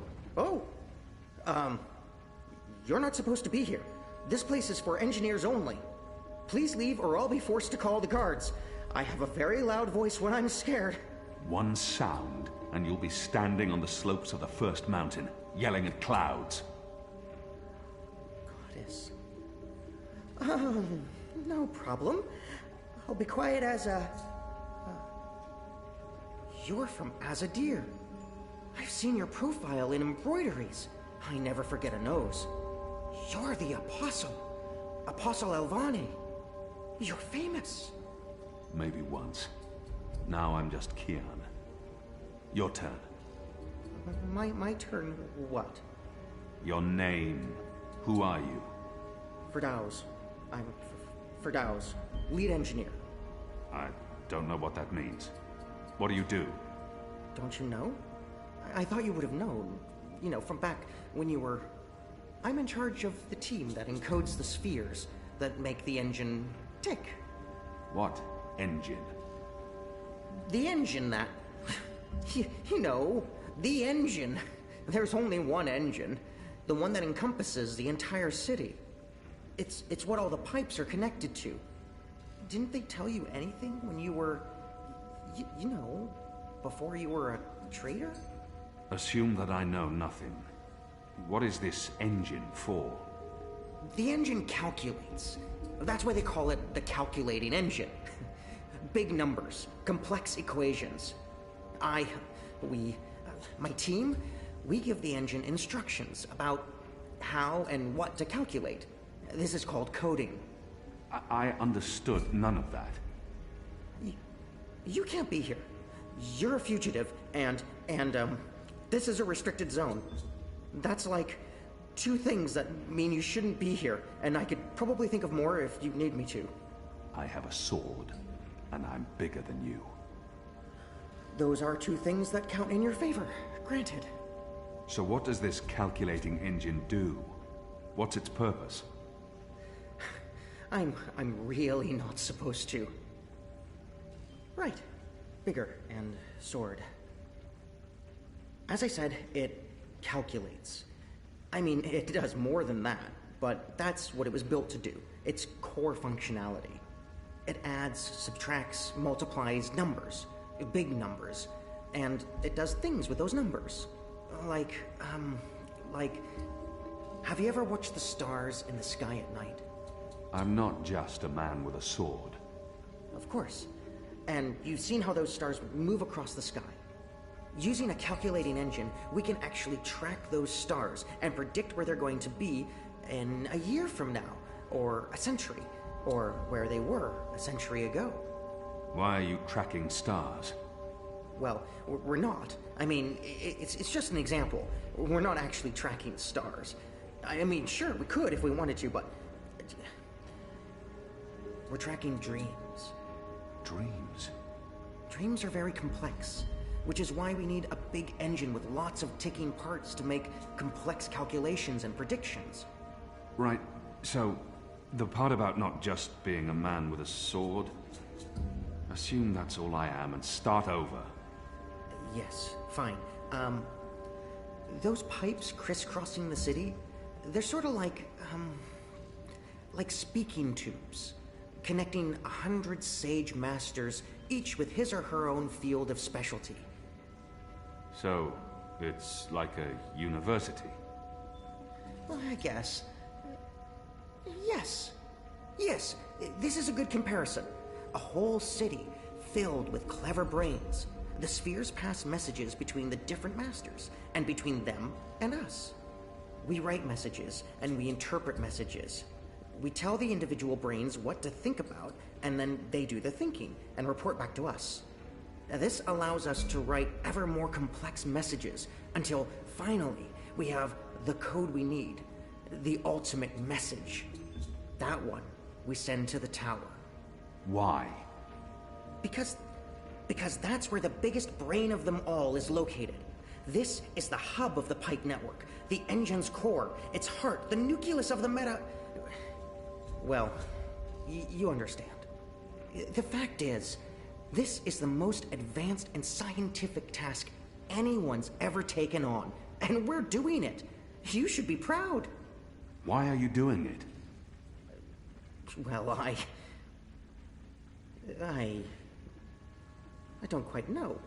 You're not supposed to be here. This place is for engineers only. Please leave or I'll be forced to call the guards. I have a very loud voice when I'm scared. One sound, and you'll be standing on the slopes of the first mountain, yelling at clouds. Goddess. No problem. I'll be quiet as a... You're from Azadir. I've seen your profile in embroideries. I never forget a nose. You're the Apostle. Apostle Alvane. You're famous. Maybe once. Now I'm just Kian. Your turn. My turn what? Your name. Who are you? Firdaus. I'm Firdaus, lead engineer. I don't know what that means. What do you do? Don't you know? I thought you would have known. You know, from back when you were... I'm in charge of the team that encodes the spheres that make the engine tick. What engine? The engine that... you know, the engine. There's only one engine. The one that encompasses the entire city. It's what all the pipes are connected to. Didn't they tell you anything when you were... you know, before you were a traitor? Assume that I know nothing. What is this engine for? The engine calculates. That's why they call it the calculating engine. Big numbers, complex equations. My team, we give the engine instructions about how and what to calculate. This is called coding. I understood none of that. You can't be here. You're a fugitive, and this is a restricted zone. That's like 2 things that mean you shouldn't be here, and I could probably think of more if you need me to. I have a sword, and I'm bigger than you. Those are 2 things that count in your favor, granted. So what does this calculating engine do? What's its purpose? I'm really not supposed to. Right. Bigger and sword. As I said, it calculates. I mean, it does more than that, but that's what it was built to do. Its core functionality. It adds, subtracts, multiplies numbers. Big numbers. And it does things with those numbers. Like, have you ever watched the stars in the sky at night? I'm not just a man with a sword. Of course. And you've seen how those stars move across the sky. Using a calculating engine, we can actually track those stars and predict where they're going to be in a year from now, or a century, or where they were a century ago. Why are you tracking stars? Well, we're not. I mean, it's just an example. We're not actually tracking stars. I mean, sure, we could if we wanted to, but... We're tracking dreams. Dreams? Dreams are very complex, which is why we need a big engine with lots of ticking parts to make complex calculations and predictions. Right, so the part about not just being a man with a sword, assume that's all I am and start over. Yes, fine. Those pipes crisscrossing the city, they're sort of like speaking tubes, connecting 100 sage masters, each with his or her own field of specialty. So, it's like a university? Well, I guess. Yes. Yes, this is a good comparison. A whole city filled with clever brains. The spheres pass messages between the different masters, and between them and us. We write messages, and we interpret messages. We tell the individual brains what to think about, and then they do the thinking, and report back to us. Now, this allows us to write ever more complex messages, until finally we have the code we need, the ultimate message. That one we send to the tower. Why? Because that's where the biggest brain of them all is located. This is the hub of the pipe network, the engine's core, its heart, the nucleus of the meta... Well, you understand. The fact is, this is the most advanced and scientific task anyone's ever taken on. And we're doing it. You should be proud. Why are you doing it? Well, I don't quite know.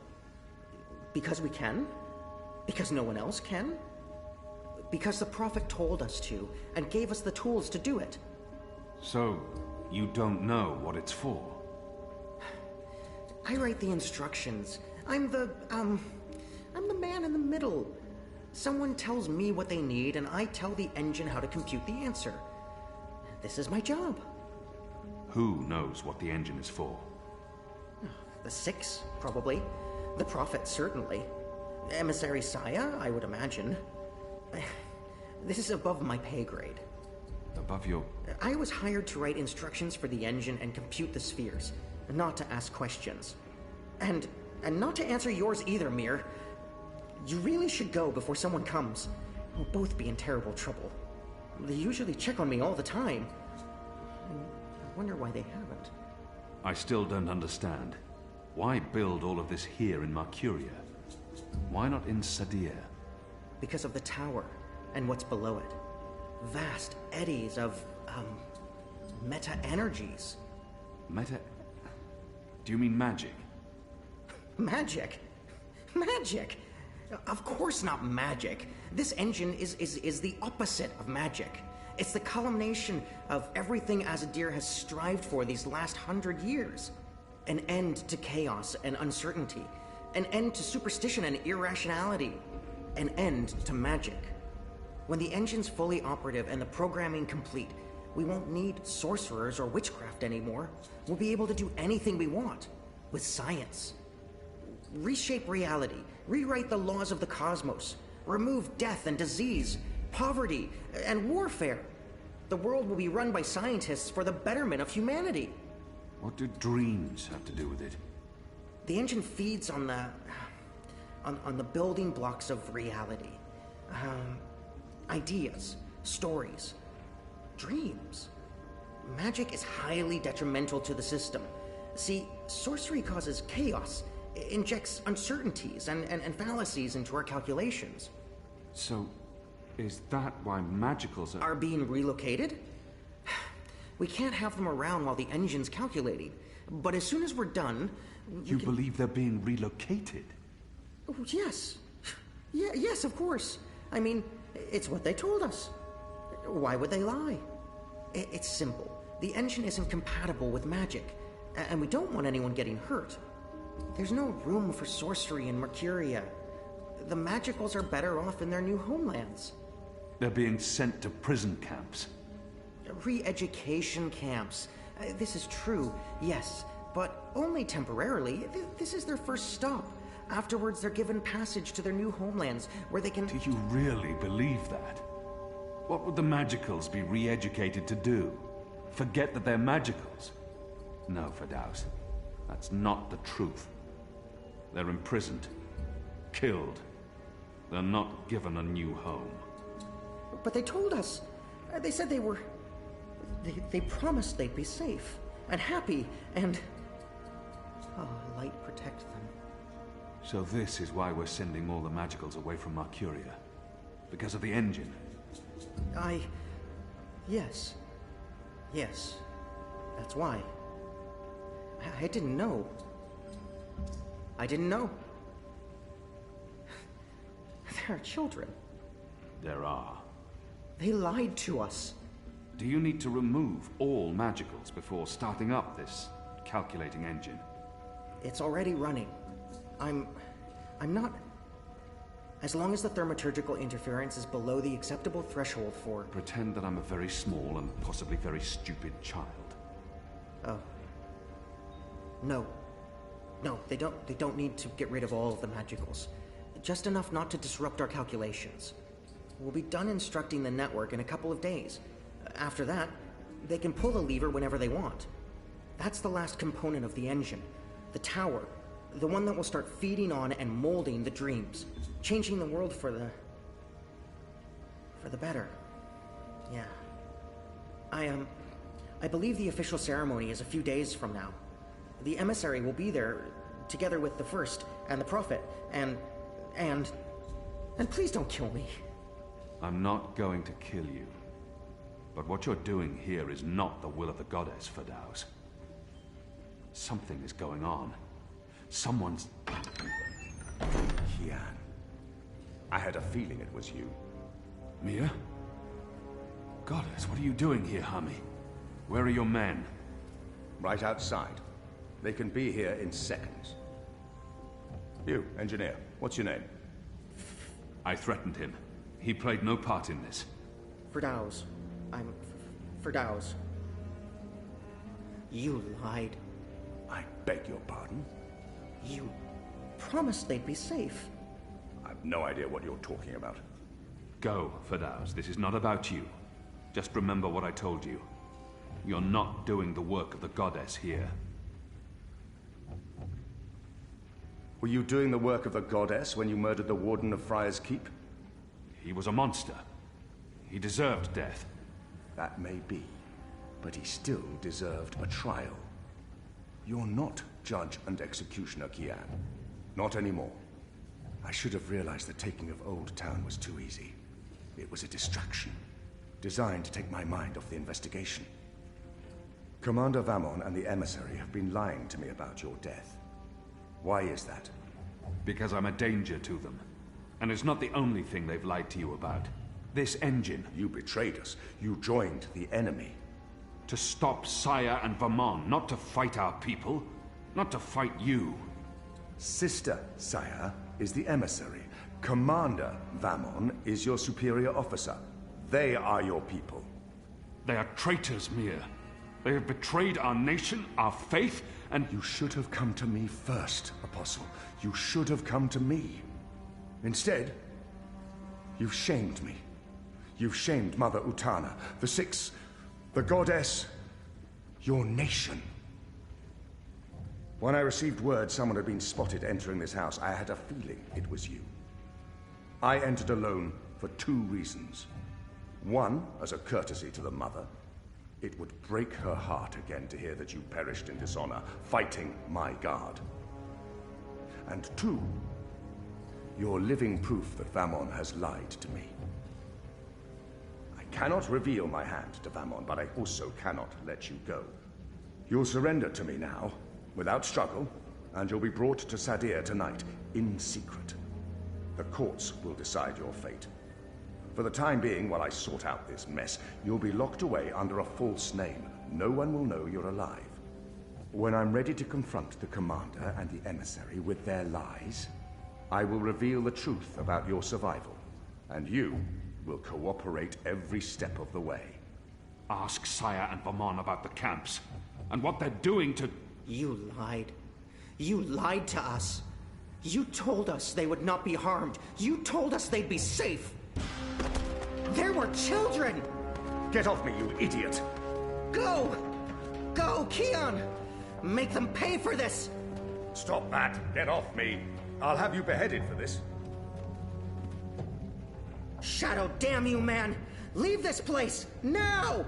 Because we can? Because no one else can? Because the Prophet told us to, and gave us the tools to do it. So, you don't know what it's for? I write the instructions. I'm the man in the middle. Someone tells me what they need, and I tell the engine how to compute the answer. This is my job. Who knows what the engine is for? The Six, probably. The Prophet, certainly. Emissary Saya, I would imagine. This is above my pay grade. Above your... I was hired to write instructions for the engine and compute the spheres, not to ask questions. And not to answer yours either, Mir. You really should go before someone comes. We'll both be in terrible trouble. They usually check on me all the time. I wonder why they haven't. I still don't understand. Why build all of this here in Mercuria? Why not in Sadir? Because of the tower and what's below it. Vast eddies of, meta-energies. Meta... Do you mean magic? Magic? Magic? Of course not magic. This engine is the opposite of magic. It's the culmination of everything Azadir has strived for these last 100 years. An end to chaos and uncertainty. An end to superstition and irrationality. An end to magic. When the engine's fully operative and the programming complete, we won't need sorcerers or witchcraft anymore. We'll be able to do anything we want. With science. Reshape reality. Rewrite the laws of the cosmos. Remove death and disease. Poverty and warfare. The world will be run by scientists for the betterment of humanity. What do dreams have to do with it? The engine feeds on the building blocks of reality. Ideas, stories, dreams. Magic is highly detrimental to the system. See, sorcery causes chaos, injects uncertainties and fallacies into our calculations. So, is that why magicals are being relocated? We can't have them around while the engine's calculating. But as soon as we're done... You believe they're being relocated? Oh, yes. Yes, of course. I mean, it's what they told us. Why would they lie? It's simple. The engine isn't compatible with magic, and we don't want anyone getting hurt. There's no room for sorcery in Mercuria. The magicals are better off in their new homelands. They're being sent to prison camps. Re-education camps. This is true, yes, but only temporarily. This is their first stop. Afterwards, they're given passage to their new homelands, where they can... Do you really believe that? What would the magicals be re-educated to do? Forget that they're magicals? No, Firdaus. That's not the truth. They're imprisoned. Killed. They're not given a new home. But they told us. They said they were... They promised they'd be safe and happy and... Oh, light protect them. So this is why we're sending all the magicals away from Mercuria? Because of the engine? Yes. Yes. That's why. I didn't know. I didn't know. There are children. There are. They lied to us. Do you need to remove all magicals before starting up this calculating engine? It's already running. I'm not... As long as the thaumaturgical interference is below the acceptable threshold for... Pretend that I'm a very small and possibly very stupid child. Oh. No. No, they don't need to get rid of all of the magicals. Just enough not to disrupt our calculations. We'll be done instructing the network in a couple of days. After that, they can pull the lever whenever they want. That's the last component of the engine. The tower. The one that will start feeding on and molding the dreams. Changing the world for the better. Yeah. I believe the official ceremony is a few days from now. The emissary will be there, together with the First, and the Prophet, and... And please don't kill me. I'm not going to kill you. But what you're doing here is not the will of the goddess, Firdaus. Something is going on. Someone's... Kian. I had a feeling it was you. Mia? Goddess, what are you doing here, Hami? Where are your men? Right outside. They can be here in seconds. You, engineer, what's your name? I threatened him. He played no part in this. Firdaus. I'm Firdaus. You lied. I beg your pardon? You promised they'd be safe. I've no idea what you're talking about. Go, Firdaus. This is not about you. Just remember what I told you. You're not doing the work of the goddess here. Were you doing the work of the goddess when you murdered the warden of Friar's Keep? He was a monster. He deserved death. That may be, but he still deserved a trial. You're not judge and executioner, Kian. Not anymore. I should have realized the taking of Old Town was too easy. It was a distraction, designed to take my mind off the investigation. Commander Vamon and the emissary have been lying to me about your death. Why is that? Because I'm a danger to them. And it's not the only thing they've lied to you about. This engine. You betrayed us. You joined the enemy. To stop Saya and Vamon, not to fight our people. Not to fight you. Sister Saya is the emissary. Commander Vamon is your superior officer. They are your people. They are traitors, Mia. They have betrayed our nation, our faith, and... You should have come to me first, Apostle. You should have come to me. Instead, you've shamed me. You've shamed Mother Utana, the Six, the goddess, your nation. When I received word someone had been spotted entering this house, I had a feeling it was you. I entered alone for 2 reasons. One, as a courtesy to the mother. It would break her heart again to hear that you perished in dishonor, fighting my guard. And 2, you're living proof that Vamon has lied to me. I cannot reveal my hand to Vamon, but I also cannot let you go. You'll surrender to me now, without struggle, and you'll be brought to Sadir tonight, in secret. The courts will decide your fate. For the time being, while I sort out this mess, you'll be locked away under a false name. No one will know you're alive. When I'm ready to confront the commander and the emissary with their lies, I will reveal the truth about your survival, and you will cooperate every step of the way. Ask Saya and Vamon about the camps, and what they're doing to... You lied. You lied to us. You told us they would not be harmed. You told us they'd be safe. There were children! Get off me, you idiot! Go! Go, Kian! Make them pay for this! Stop that! Get off me! I'll have you beheaded for this. Shadow, damn you, man! Leave this place! Now!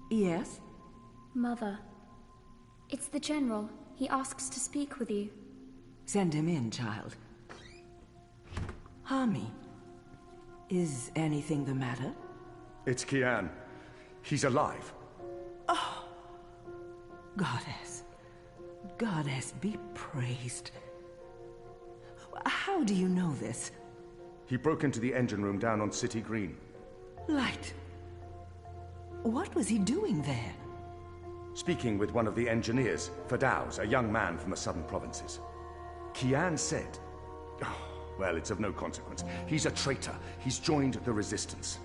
Yes? Mother, it's the General. He asks to speak with you. Send him in, child. Hami, is anything the matter? It's Kian. He's alive. Oh, Goddess. Goddess be praised. How do you know this? He broke into the engine room down on City Green. Light. What was he doing there? Speaking with one of the engineers, Firdaus, a young man from the southern provinces. Kian said... Oh, Well, it's of no consequence. He's a traitor. He's joined the resistance.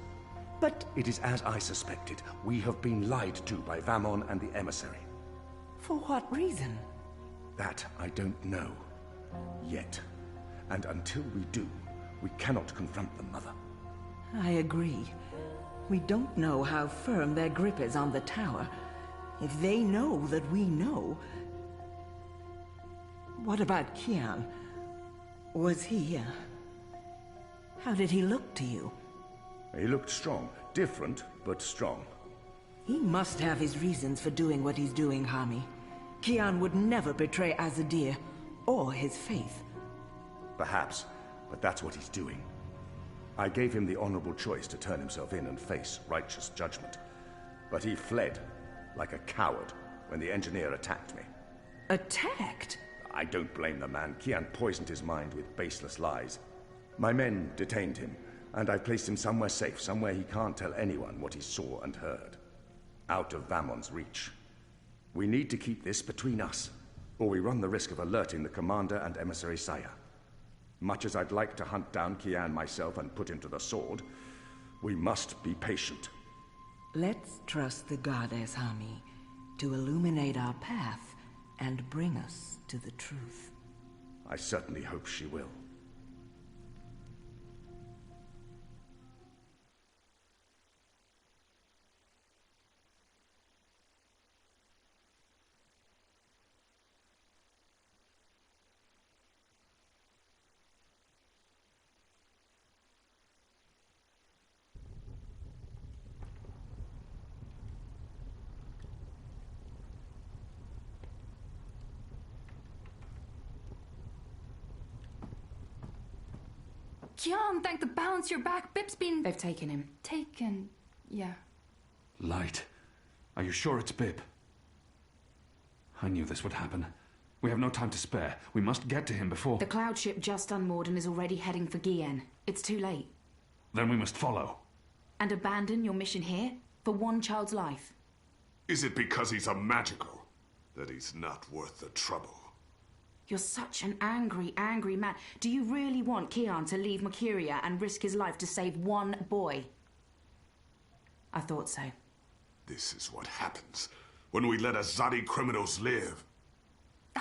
But it is as I suspected. We have been lied to by Vamon and the emissary. for what reason? That I don't know. Yet. And until we do, we cannot confront them, Mother. I agree. We don't know how firm their grip is on the tower. If they know that we know... What about Kian? Was he, how did he look to you? He looked strong. Different, but strong. He must have his reasons for doing what he's doing, Hami. Kian would never betray Azadir, or his faith. Perhaps, but that's what he's doing. I gave him the honorable choice to turn himself in and face righteous judgment. But he fled, like a coward, when the engineer attacked me. Attacked? I don't blame the man. Kian poisoned his mind with baseless lies. My men detained him, and I've placed him somewhere safe, somewhere he can't tell anyone what he saw and heard. Out of Vamon's reach. We need to keep this between us, or we run the risk of alerting the commander and emissary Saya. Much as I'd like to hunt down Kian myself and put him to the sword, we must be patient. Let's trust the goddess, Hami, to illuminate our path and bring us to the truth. I certainly hope she will. Kian, thank the balance your back. Bip's been... They've taken him. Taken, yeah. Light. Are you sure it's Bip? I knew this would happen. We have no time to spare. We must get to him before... The cloud ship just unmoored and is already heading for Gien. It's too late. Then we must follow. And abandon your mission here? For one child's life? Is it because he's a magical that he's not worth the trouble? You're such an angry, angry man. Do you really want Kian to leave Makiria and risk his life to save one boy? I thought so. This is what happens when we let Azadi criminals live.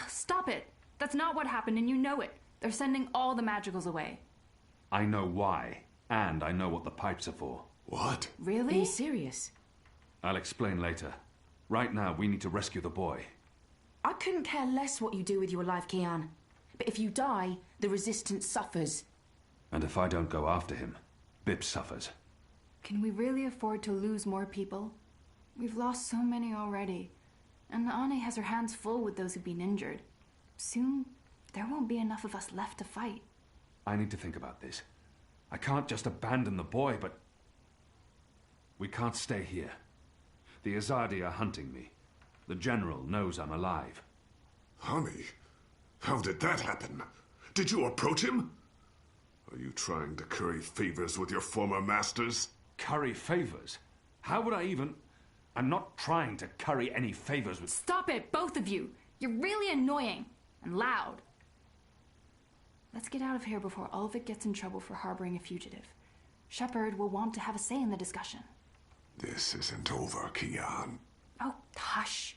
Stop it. That's not what happened, and you know it. They're sending all the magicals away. I know why, and I know what the pipes are for. What? Really? Are you serious? I'll explain later. Right now, we need to rescue the boy. I couldn't care less what you do with your life, Kian. But if you die, the Resistance suffers. And if I don't go after him, Bip suffers. Can we really afford to lose more people? We've lost so many already. And Ane has her hands full with those who've been injured. Soon, there won't be enough of us left to fight. I need to think about this. I can't just abandon the boy, but... We can't stay here. The Azadi are hunting me. The General knows I'm alive. Honey, how did that happen? Did you approach him? Are you trying to curry favors with your former masters? Curry favors? How would I even... I'm not trying to curry any favors with... Stop it, both of you! You're really annoying and loud. Let's get out of here before Ulvik gets in trouble for harboring a fugitive. Shepard will want to have a say in the discussion. This isn't over, Kian. Oh, hush.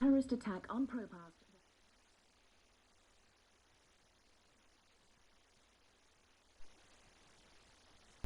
Terrorist attack on Propass.